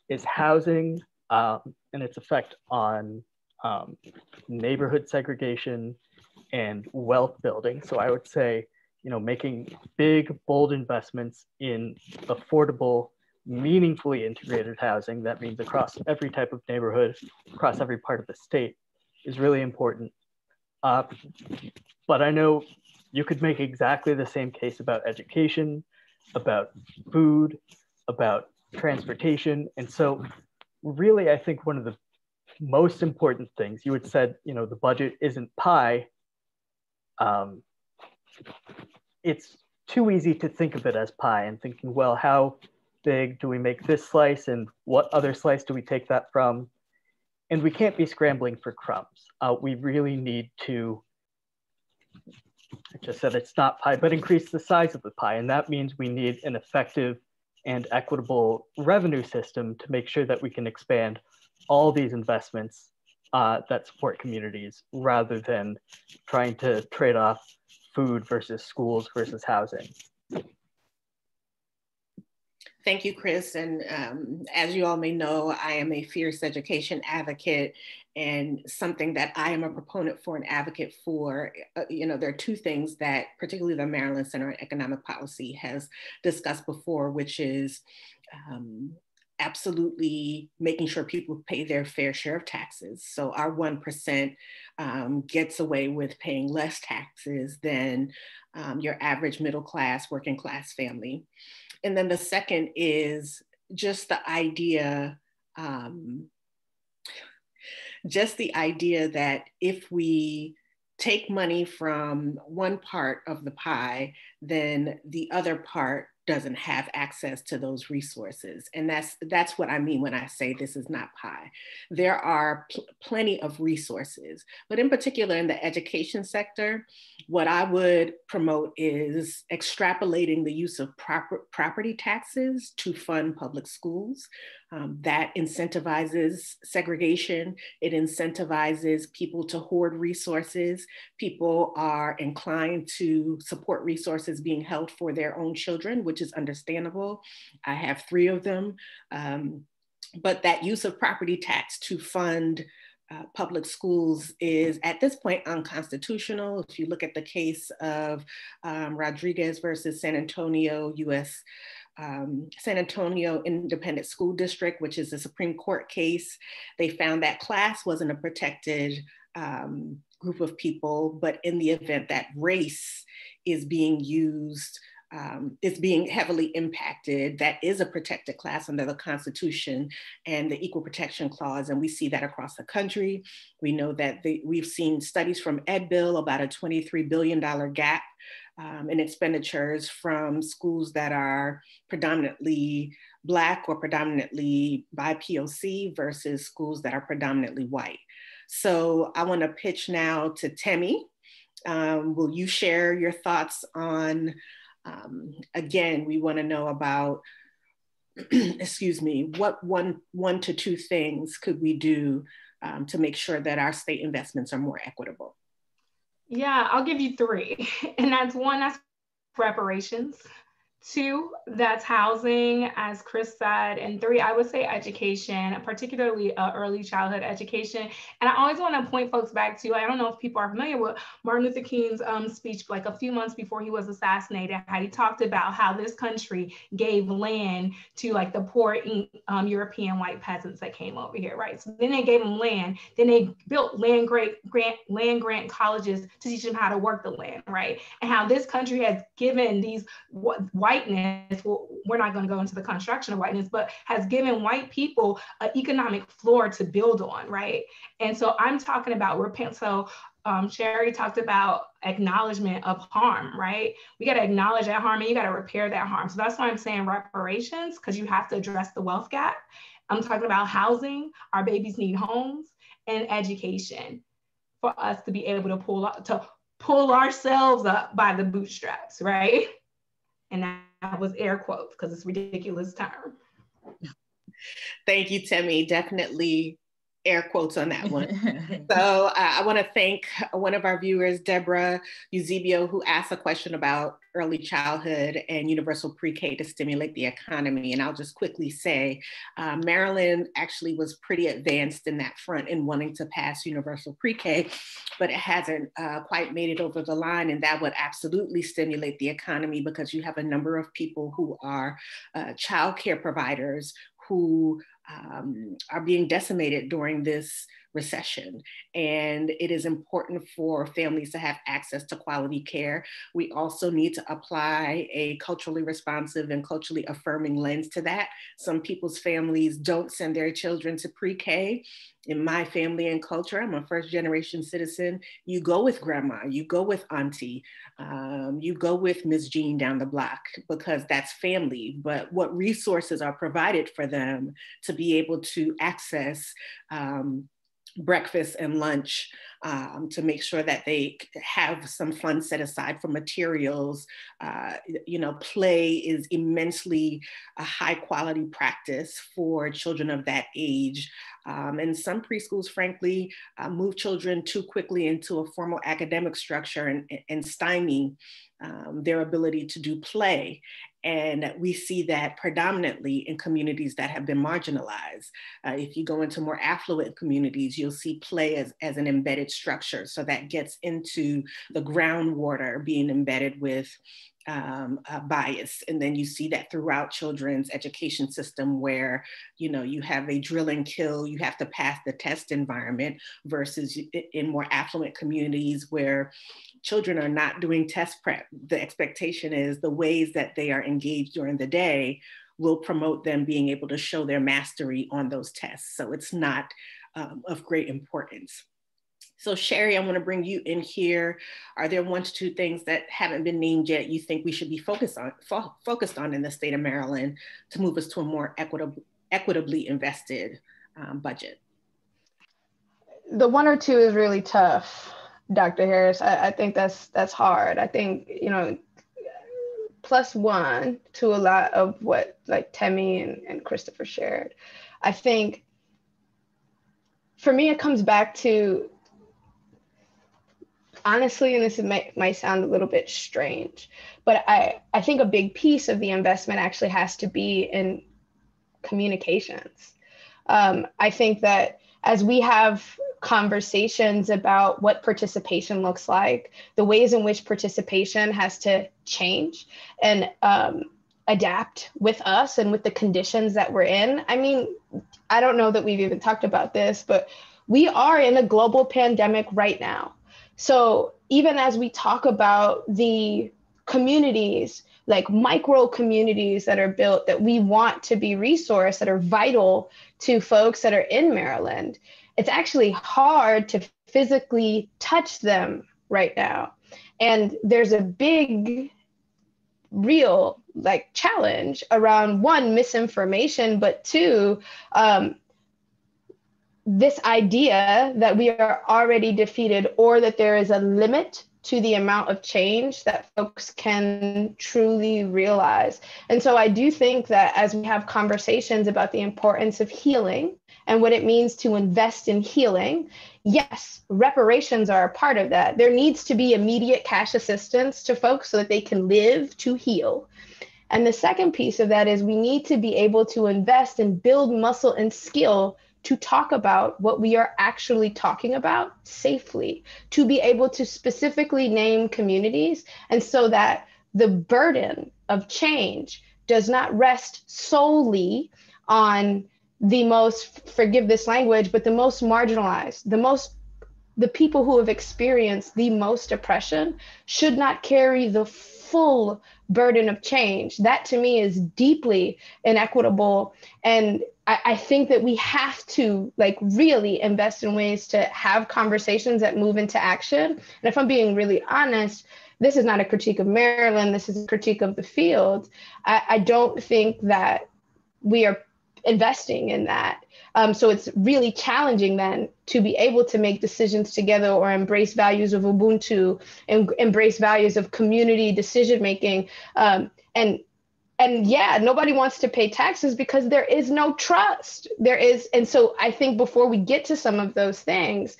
is housing and its effect on neighborhood segregation and wealth building. So I would say, you know, making big, bold investments in affordable meaningfully integrated housing, that means across every type of neighborhood, across every part of the state, is really important. But I know you could make exactly the same case about education, about food, about transportation. And so really, I think one of the most important things, you had said, you know, the budget isn't pie. It's too easy to think of it as pie and thinking, well, how big do we make this slice and what other slice do we take that from? And we can't be scrambling for crumbs. We really need to, I just said it's not pie, but increase the size of the pie. And that means we need an effective and equitable revenue system to make sure that we can expand all these investments that support communities rather than trying to trade off food versus schools versus housing. Thank you, Chris. And as you all may know, I am a fierce education advocate, and something that I am a proponent for and advocate for, you know, there are two things that particularly the Maryland Center on Economic Policy has discussed before, which is absolutely making sure people pay their fair share of taxes. So our 1% gets away with paying less taxes than your average middle class, working class family. And then the second is just the idea that if we take money from one part of the pie, then the other part doesn't have access to those resources. And that's what I mean when I say this is not pie. There are plenty of resources, but in particular in the education sector, what I would promote is extrapolating the use of property taxes to fund public schools. That incentivizes segregation. It incentivizes people to hoard resources. People are inclined to support resources being held for their own children, which is understandable. I have 3 of them. But that use of property tax to fund public schools is at this point unconstitutional. If you look at the case of Rodriguez versus San Antonio San Antonio Independent School District, which is a Supreme Court case, they found that class wasn't a protected group of people, but in the event that race is being used, is being heavily impacted, that is a protected class under the Constitution and the Equal Protection Clause. And we see that across the country. We know that we've seen studies from EdBill about a $23 billion gap in expenditures from schools that are predominantly Black or predominantly by POC versus schools that are predominantly white. So I want to pitch now to Temi. Will you share your thoughts on, again, we want to know about, excuse me, what one to 2 things could we do to make sure that our state investments are more equitable? Yeah, I'll give you 3. And that's 1, that's reparations. 2, that's housing, as Chris said. And 3, I would say education, particularly early childhood education. And I always want to point folks back to, I don't know if people are familiar with Martin Luther King's speech, like a few months before he was assassinated, how he talked about how this country gave land to like the poor European white peasants that came over here, right? So then they gave them land, then they built land grant colleges to teach them how to work the land, right? And how this country has given these whiteness, well, we're not going to go into the construction of whiteness, but has given white people an economic floor to build on, right? And so I'm talking about repent. So Shari talked about acknowledgement of harm, right? We got to acknowledge that harm and you got to repair that harm. So that's why I'm saying reparations, because you have to address the wealth gap. I'm talking about housing, our babies need homes, and education for us to be able to pull ourselves up by the bootstraps, right? And that was air quotes because it's a ridiculous term. Thank you, Temi. Definitely air quotes on that one. So I want to thank one of our viewers, Deborah Eusebio, who asked a question about early childhood and universal pre-K to stimulate the economy. And I'll just quickly say, Maryland actually was pretty advanced in that front in wanting to pass universal pre-K, but it hasn't quite made it over the line. And that would absolutely stimulate the economy, because you have a number of people who are childcare providers who are being decimated during this recession. And it is important for families to have access to quality care. We also need to apply a culturally responsive and culturally affirming lens to that. Some people's families don't send their children to pre-K. In my family and culture, I'm a first generation citizen. You go with grandma, you go with auntie, you go with Miss Jean down the block, because that's family. But what resources are provided for them to be able to access breakfast and lunch, to make sure that they have some funds set aside for materials. Play is immensely a high quality practice for children of that age. And some preschools, frankly, move children too quickly into a formal academic structure and stymie their ability to do play. And we see that predominantly in communities that have been marginalized. If you go into more affluent communities, you'll see play as an embedded structure. So that gets into the groundwater being embedded with bias. And then you see that throughout children's education system, where, you have a drill and kill, you have to pass the test environment, versus in more affluent communities where children are not doing test prep. The expectation is the ways that they are engaged during the day will promote them being able to show their mastery on those tests. So it's not of great importance. So Shari, I want to bring you in here. Are there 1 to 2 things that haven't been named yet you think we should be focused on in the state of Maryland to move us to a more equitably invested budget? The 1 or 2 is really tough, Dr. Harris. I think that's hard. I think, +1 to a lot of what like Temi and Christopher shared. I think for me, it comes back to, honestly, and this might sound a little bit strange, but I think a big piece of the investment actually has to be in communications. I think that as we have conversations about what participation looks like, the ways in which participation has to change and adapt with us and with the conditions that we're in. I mean, I don't know that we've even talked about this, but we are in a global pandemic right now. So even as we talk about the communities, like micro communities that are built that we want to be resourced, that are vital to folks that are in Maryland, it's actually hard to physically touch them right now. And there's a big, real challenge around 1, misinformation, but 2, this idea that we are already defeated, or that there is a limit to the amount of change that folks can truly realize. And so I do think that as we have conversations about the importance of healing and what it means to invest in healing, yes, reparations are a part of that. There needs to be immediate cash assistance to folks so that they can live to heal. And the second piece of that is we need to be able to invest and build muscle and skill to talk about what we are actually talking about safely, to be able to specifically name communities, and so that the burden of change does not rest solely on the most, forgive this language, but the most marginalized, the people who have experienced the most oppression should not carry the full burden of change. That to me is deeply inequitable. And I think that we have to really invest in ways to have conversations that move into action. And if I'm being really honest, this is not a critique of Maryland, this is a critique of the field. I don't think that we are investing in that. So it's really challenging then to be able to make decisions together or embrace values of Ubuntu and embrace values of community decision-making. And And yeah, nobody wants to pay taxes because there is no trust. And so I think before we get to some of those things,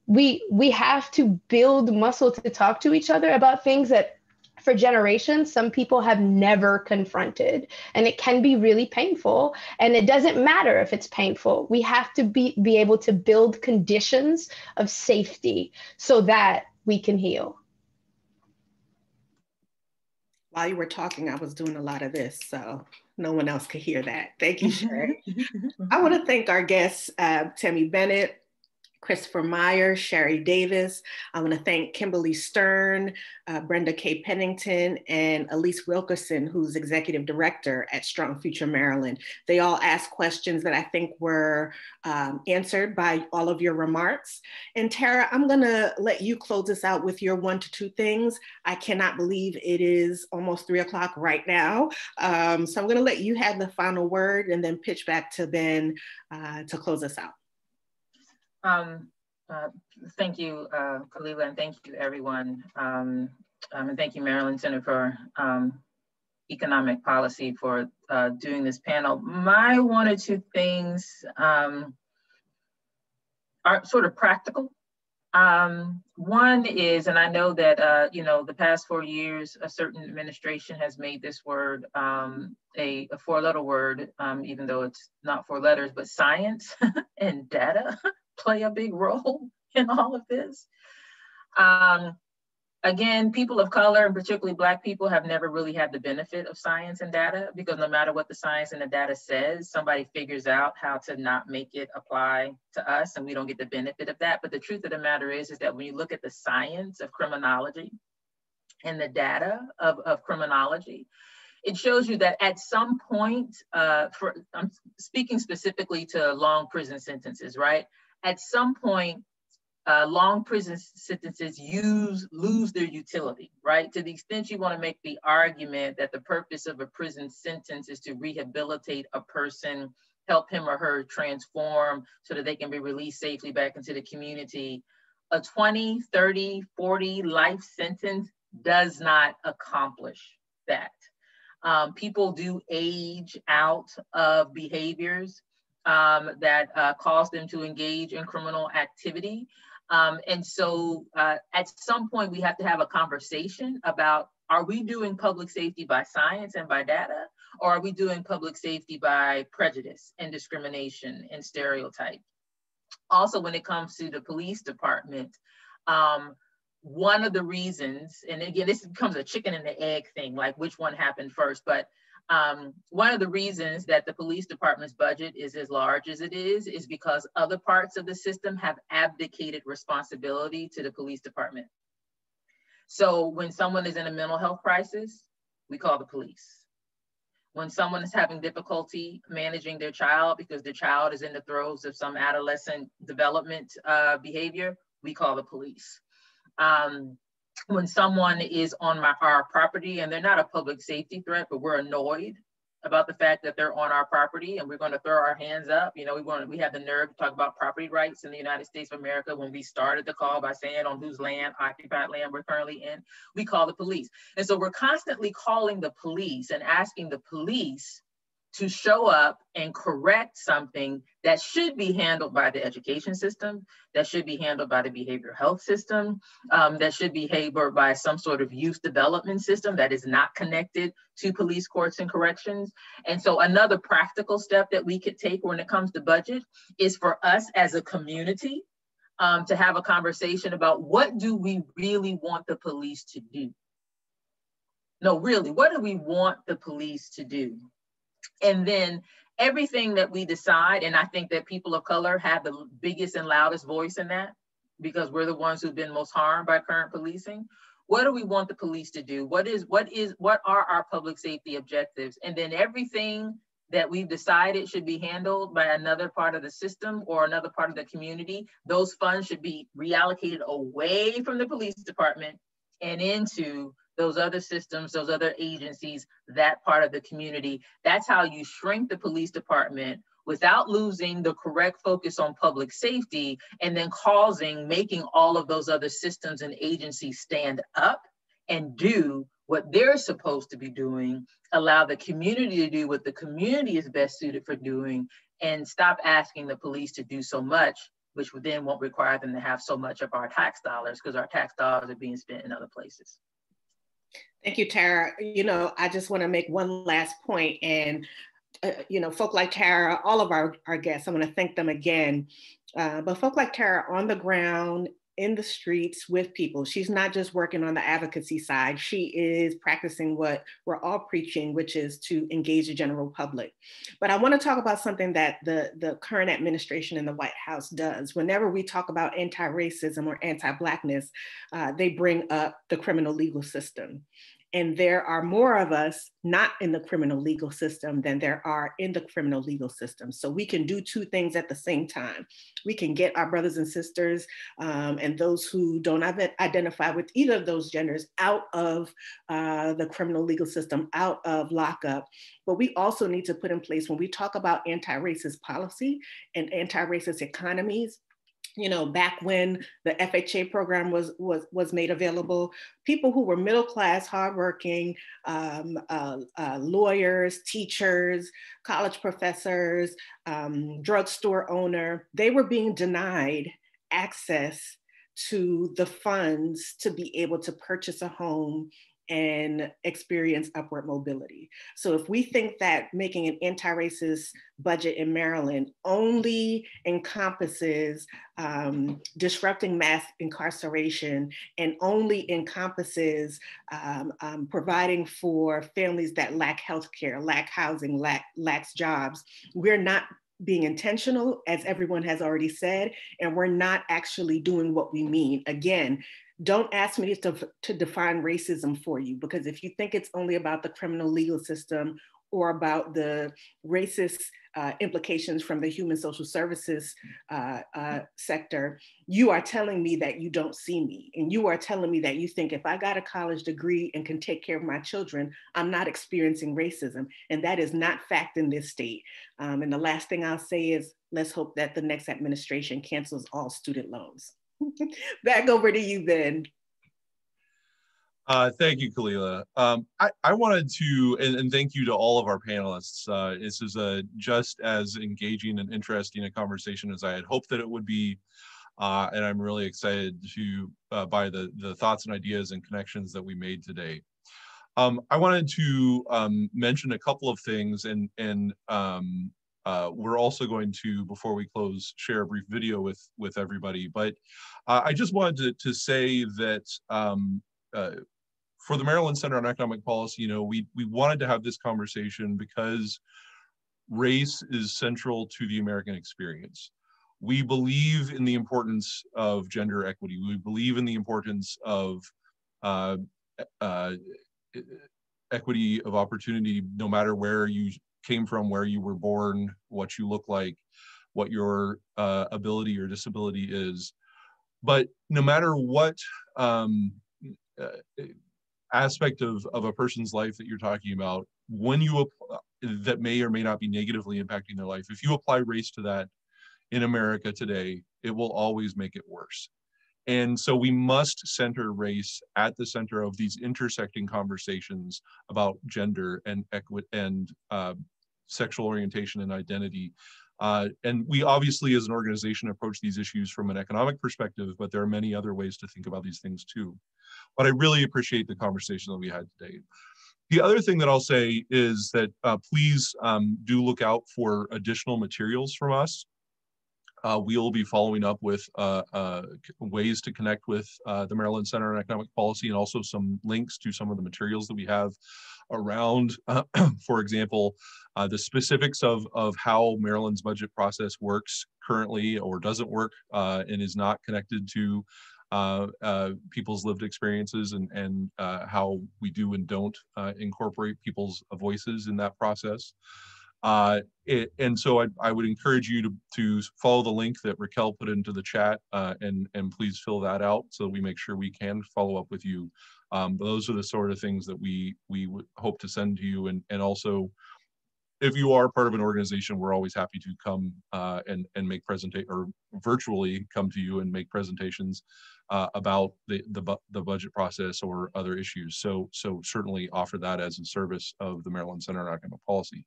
we have to build muscle to talk to each other about things that for generations, some people have never confronted, and it can be really painful. And it doesn't matter if it's painful. We have to be able to build conditions of safety so that we can heal. While you were talking, I was doing a lot of this, so no one else could hear that. Thank you, Shari. I want to thank our guests, Tammy Bennett, Christopher Meyer, Shari Davis. I want to thank Kimberly Stern, Brenda K. Pennington, and Elise Wilkerson, who's Executive Director at Strong Future Maryland. They all asked questions that I think were answered by all of your remarks. And Tara, I'm going to let you close this out with your 1 to 2 things. I cannot believe it is almost 3 o'clock right now. So I'm going to let you have the final word and then pitch back to Ben to close us out. Thank you, Khalilah, and thank you, everyone. And thank you, Maryland Center for Economic Policy for doing this panel. My 1 or 2 things are sort of practical. One is, and I know that, the past 4 years, a certain administration has made this word a 4-letter word, even though it's not 4 letters, but science and data play a big role in all of this. Again, people of color, and particularly Black people, have never really had the benefit of science and data, because no matter what the science and the data says, somebody figures out how to not make it apply to us, and we don't get the benefit of that. But the truth of the matter is that when you look at the science of criminology and the data of criminology, it shows you that at some point, I'm speaking specifically to long prison sentences, right? At some point, long prison sentences lose their utility, right? To the extent you want to make the argument that the purpose of a prison sentence is to rehabilitate a person, help him or her transform so that they can be released safely back into the community, a 20, 30, 40 life sentence does not accomplish that. People do age out of behaviors that cause them to engage in criminal activity. And so at some point we have to have a conversation about, are we doing public safety by science and by data, or are we doing public safety by prejudice and discrimination and stereotype? Also, when it comes to the police department, one of the reasons, and again, this becomes a chicken and the egg thing, like which one happened first, but one of the reasons that the police department's budget is as large as it is because other parts of the system have abdicated responsibility to the police department. So when someone is in a mental health crisis, we call the police. When someone is having difficulty managing their child because their child is in the throes of some adolescent development behavior, we call the police. When someone is on our property and they're not a public safety threat, but we're annoyed about the fact that they're on our property and we're going to throw our hands up. We have the nerve to talk about property rights in the United States of America when we started the call by saying on whose land, occupied land we're currently in, we call the police. And so we're constantly calling the police and asking the police to show up and correct something that should be handled by the education system, that should be handled by the behavioral health system, that should be handled by some sort of youth development system that is not connected to police courts and corrections. And so another practical step that we could take when it comes to budget is for us as a community to have a conversation about what do we really want the police to do? No, really, what do we want the police to do? And then everything that we decide, and I think that people of color have the biggest and loudest voice in that because we're the ones who've been most harmed by current policing. What do we want the police to do? What are our public safety objectives? And then everything that we've decided should be handled by another part of the system or another part of the community, those funds should be reallocated away from the police department and into those other systems, those other agencies, that part of the community. That's how you shrink the police department without losing the correct focus on public safety and then making all of those other systems and agencies stand up and do what they're supposed to be doing, allow the community to do what the community is best suited for doing, and stop asking the police to do so much, which would then won't require them to have so much of our tax dollars, because our tax dollars are being spent in other places. Thank you, Tara. You know, I just want to make one last point, and you know, folk like Tara, all of our guests, I want to thank them again. But folk like Tara on the ground, in the streets with people. She's not just working on the advocacy side. She is practicing what we're all preaching, which is to engage the general public. But I want to talk about something that the current administration in the White House does. Whenever we talk about anti-racism or anti-Blackness, they bring up the criminal legal system. And there are more of us not in the criminal legal system than there are in the criminal legal system. So we can do two things at the same time. We can get our brothers and sisters and those who don't identify with either of those genders out of the criminal legal system, out of lockup. But we also need to put in place, when we talk about anti-racist policy and anti-racist economies, you know, back when the FHA program was made available, people who were middle class, hardworking, lawyers, teachers, college professors, drugstore owner, they were being denied access to the funds to be able to purchase a home and experience upward mobility. So if we think that making an anti-racist budget in Maryland only encompasses disrupting mass incarceration and only encompasses providing for families that lack healthcare, lack housing, lacks jobs, we're not being intentional, as everyone has already said, and we're not actually doing what we mean. Again, don't ask me to define racism for you, because if you think it's only about the criminal legal system or about the racist implications from the human social services sector, you are telling me that you don't see me. And you are telling me that you think if I got a college degree and can take care of my children, I'm not experiencing racism. And that is not fact in this state. And the last thing I'll say is, let's hope that the next administration cancels all student loans. Back over to you, Ben. Thank you, Khalilah. I wanted to, and thank you to all of our panelists. This is just as engaging and interesting a conversation as I had hoped that it would be. And I'm really excited by the thoughts and ideas and connections that we made today. I wanted to mention a couple of things, and we're also going to, before we close, share a brief video with everybody. But I just wanted to say that for the Maryland Center on Economic Policy, you know, we wanted to have this conversation because race is central to the American experience. We believe in the importance of gender equity. We believe in the importance of equity of opportunity, no matter where you came from, where you were born, what you look like, what your ability or disability is. But no matter what aspect of a person's life that you're talking about, when you that may or may not be negatively impacting their life, if you apply race to that in America today, it will always make it worse. And so we must center race at the center of these intersecting conversations about gender and equity and sexual orientation and identity. And we obviously, as an organization, approach these issues from an economic perspective, but there are many other ways to think about these things too. But I really appreciate the conversation that we had today. The other thing that I'll say is that please do look out for additional materials from us. We will be following up with ways to connect with the Maryland Center on Economic Policy, and also some links to some of the materials that we have around, for example, the specifics of how Maryland's budget process works currently or doesn't work and is not connected to people's lived experiences, and how we do and don't incorporate people's voices in that process. And so I would encourage you to follow the link that Raquel put into the chat, and please fill that out so that we make sure we can follow up with you. Those are the sort of things that we would hope to send to you. And also, if you are part of an organization, we're always happy to come and make or virtually come to you and make presentations about the budget process or other issues. So certainly offer that as a service of the Maryland Center on Economic Policy.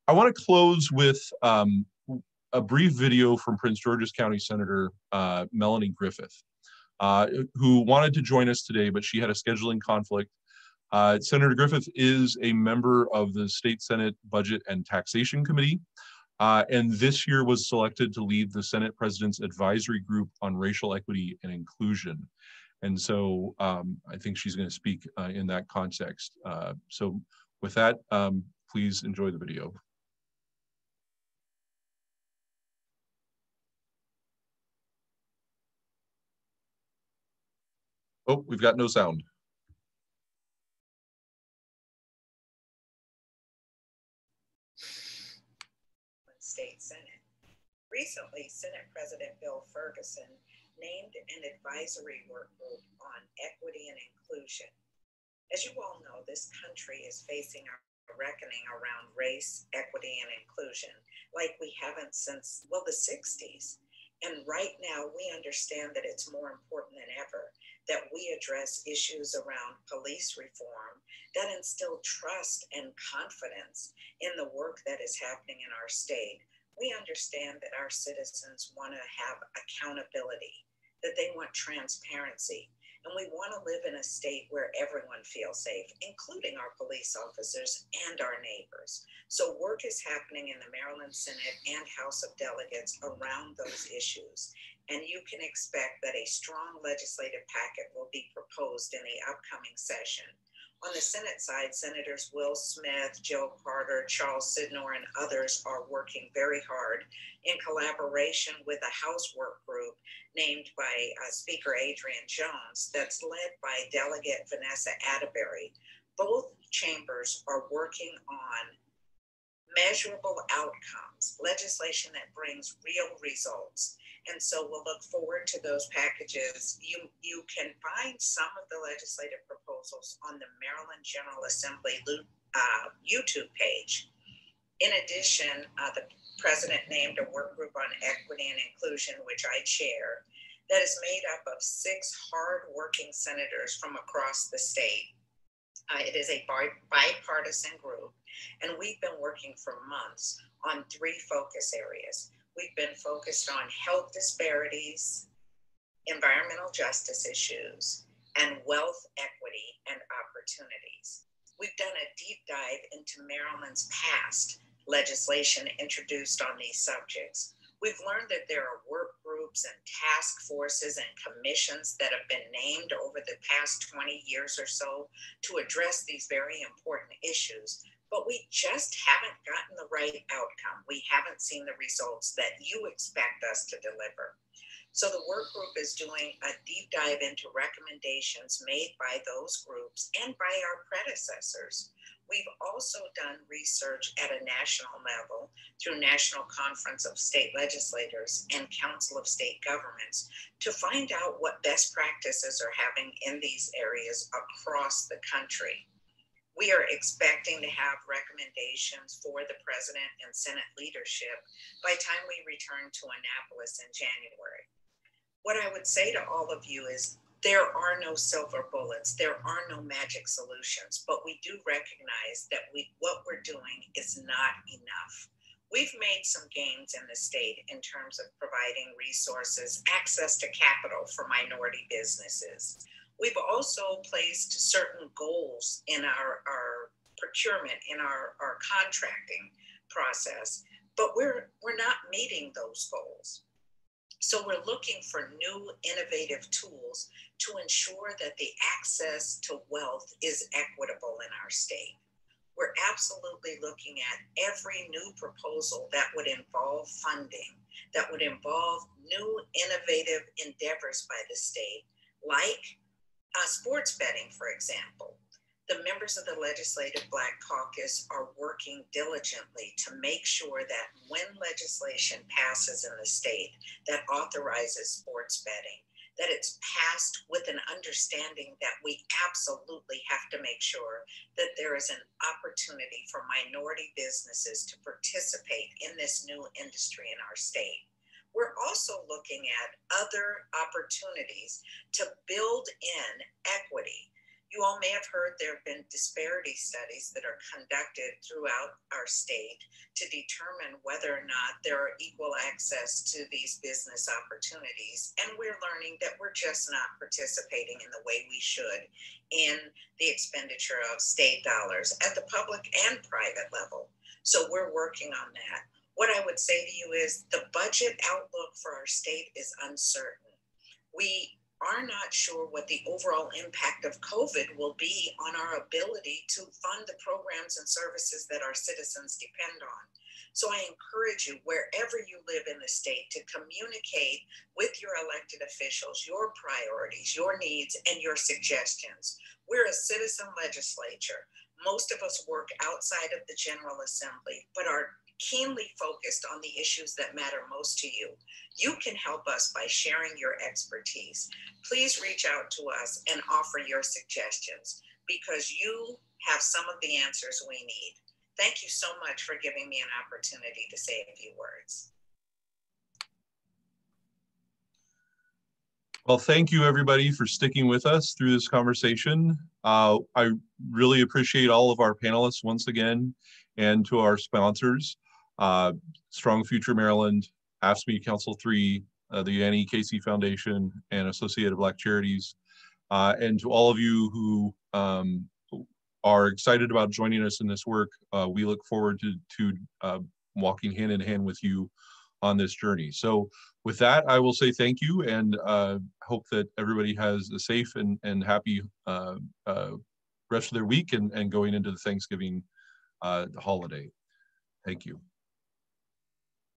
I want to close with a brief video from Prince George's County Senator Melanie Griffith, who wanted to join us today, but she had a scheduling conflict. Senator Griffith is a member of the State Senate Budget and Taxation Committee, and this year was selected to lead the Senate President's Advisory Group on Racial Equity and Inclusion. And so I think she's going to speak in that context. So with that, please enjoy the video. Oh, we've got no sound. State Senate. Recently, Senate President Bill Ferguson named an advisory work group on equity and inclusion. As you all know, this country is facing a reckoning around race, equity, and inclusion like we haven't since, well, the 60s. And right now, we understand that it's more important than ever that we address issues around police reform that instill trust and confidence in the work that is happening in our state. We understand that our citizens want to have accountability, that they want transparency, and we want to live in a state where everyone feels safe, including our police officers and our neighbors. So work is happening in the Maryland Senate and House of Delegates around those issues. And you can expect that a strong legislative packet will be proposed in the upcoming session. On the Senate side, Senators Will Smith, Joe Carter, Charles Sidnor, and others are working very hard in collaboration with a House work group named by Speaker Adrian Jones that's led by Delegate Vanessa Atterbury. Both chambers are working on measurable outcomes, legislation that brings real results. And so we'll look forward to those packages. You can find some of the legislative proposals on the Maryland General Assembly YouTube page. In addition, the president named a work group on equity and inclusion, which I chair, that is made up of 6 hard-working senators from across the state. It is a bipartisan group, and we've been working for months on 3 focus areas. We've been focused on health disparities, environmental justice issues, and wealth equity and opportunities. We've done a deep dive into Maryland's past legislation introduced on these subjects. We've learned that there are work groups and task forces and commissions that have been named over the past 20 years or so to address these very important issues, but we just haven't gotten the right outcome. We haven't seen the results that you expect us to deliver. So the work group is doing a deep dive into recommendations made by those groups and by our predecessors. We've also done research at a national level through National Conference of State Legislators and Council of State Governments to find out what best practices are having in these areas across the country. We are expecting to have recommendations for the President and Senate leadership by the time we return to Annapolis in January. What I would say to all of you is there are no silver bullets, there are no magic solutions, but we do recognize that what we're doing is not enough. We've made some gains in the state in terms of providing resources, access to capital for minority businesses. We've also placed certain goals in our procurement, in our contracting process, but we're not meeting those goals. So we're looking for new innovative tools to ensure that the access to wealth is equitable in our state. We're absolutely looking at every new proposal that would involve funding, that would involve new innovative endeavors by the state, like sports betting, for example. The members of the Legislative Black Caucus are working diligently to make sure that when legislation passes in the state that authorizes sports betting, that it's passed with an understanding that we absolutely have to make sure that there is an opportunity for minority businesses to participate in this new industry in our state. We're also looking at other opportunities to build in equity. You all may have heard there have been disparity studies that are conducted throughout our state to determine whether or not there are equal access to these business opportunities. And we're learning that we're just not participating in the way we should in the expenditure of state dollars at the public and private level. So we're working on that. What I would say to you is the budget outlook for our state is uncertain. We are not sure what the overall impact of COVID will be on our ability to fund the programs and services that our citizens depend on. So I encourage you, wherever you live in the state, to communicate with your elected officials, your priorities, your needs, and your suggestions. We're a citizen legislature. Most of us work outside of the General Assembly, but are keenly focused on the issues that matter most to you. You can help us by sharing your expertise. Please reach out to us and offer your suggestions because you have some of the answers we need. Thank you so much for giving me an opportunity to say a few words. Well, thank you everybody for sticking with us through this conversation. I really appreciate all of our panelists once again, and to our sponsors, Strong Future Maryland, AFSCME Council 3, the Annie Casey Foundation, and Associated Black Charities, and to all of you who are excited about joining us in this work. We look forward to walking hand in hand with you on this journey. So with that, I will say thank you, and hope that everybody has a safe and happy rest of their week and going into the Thanksgiving holiday. Thank you.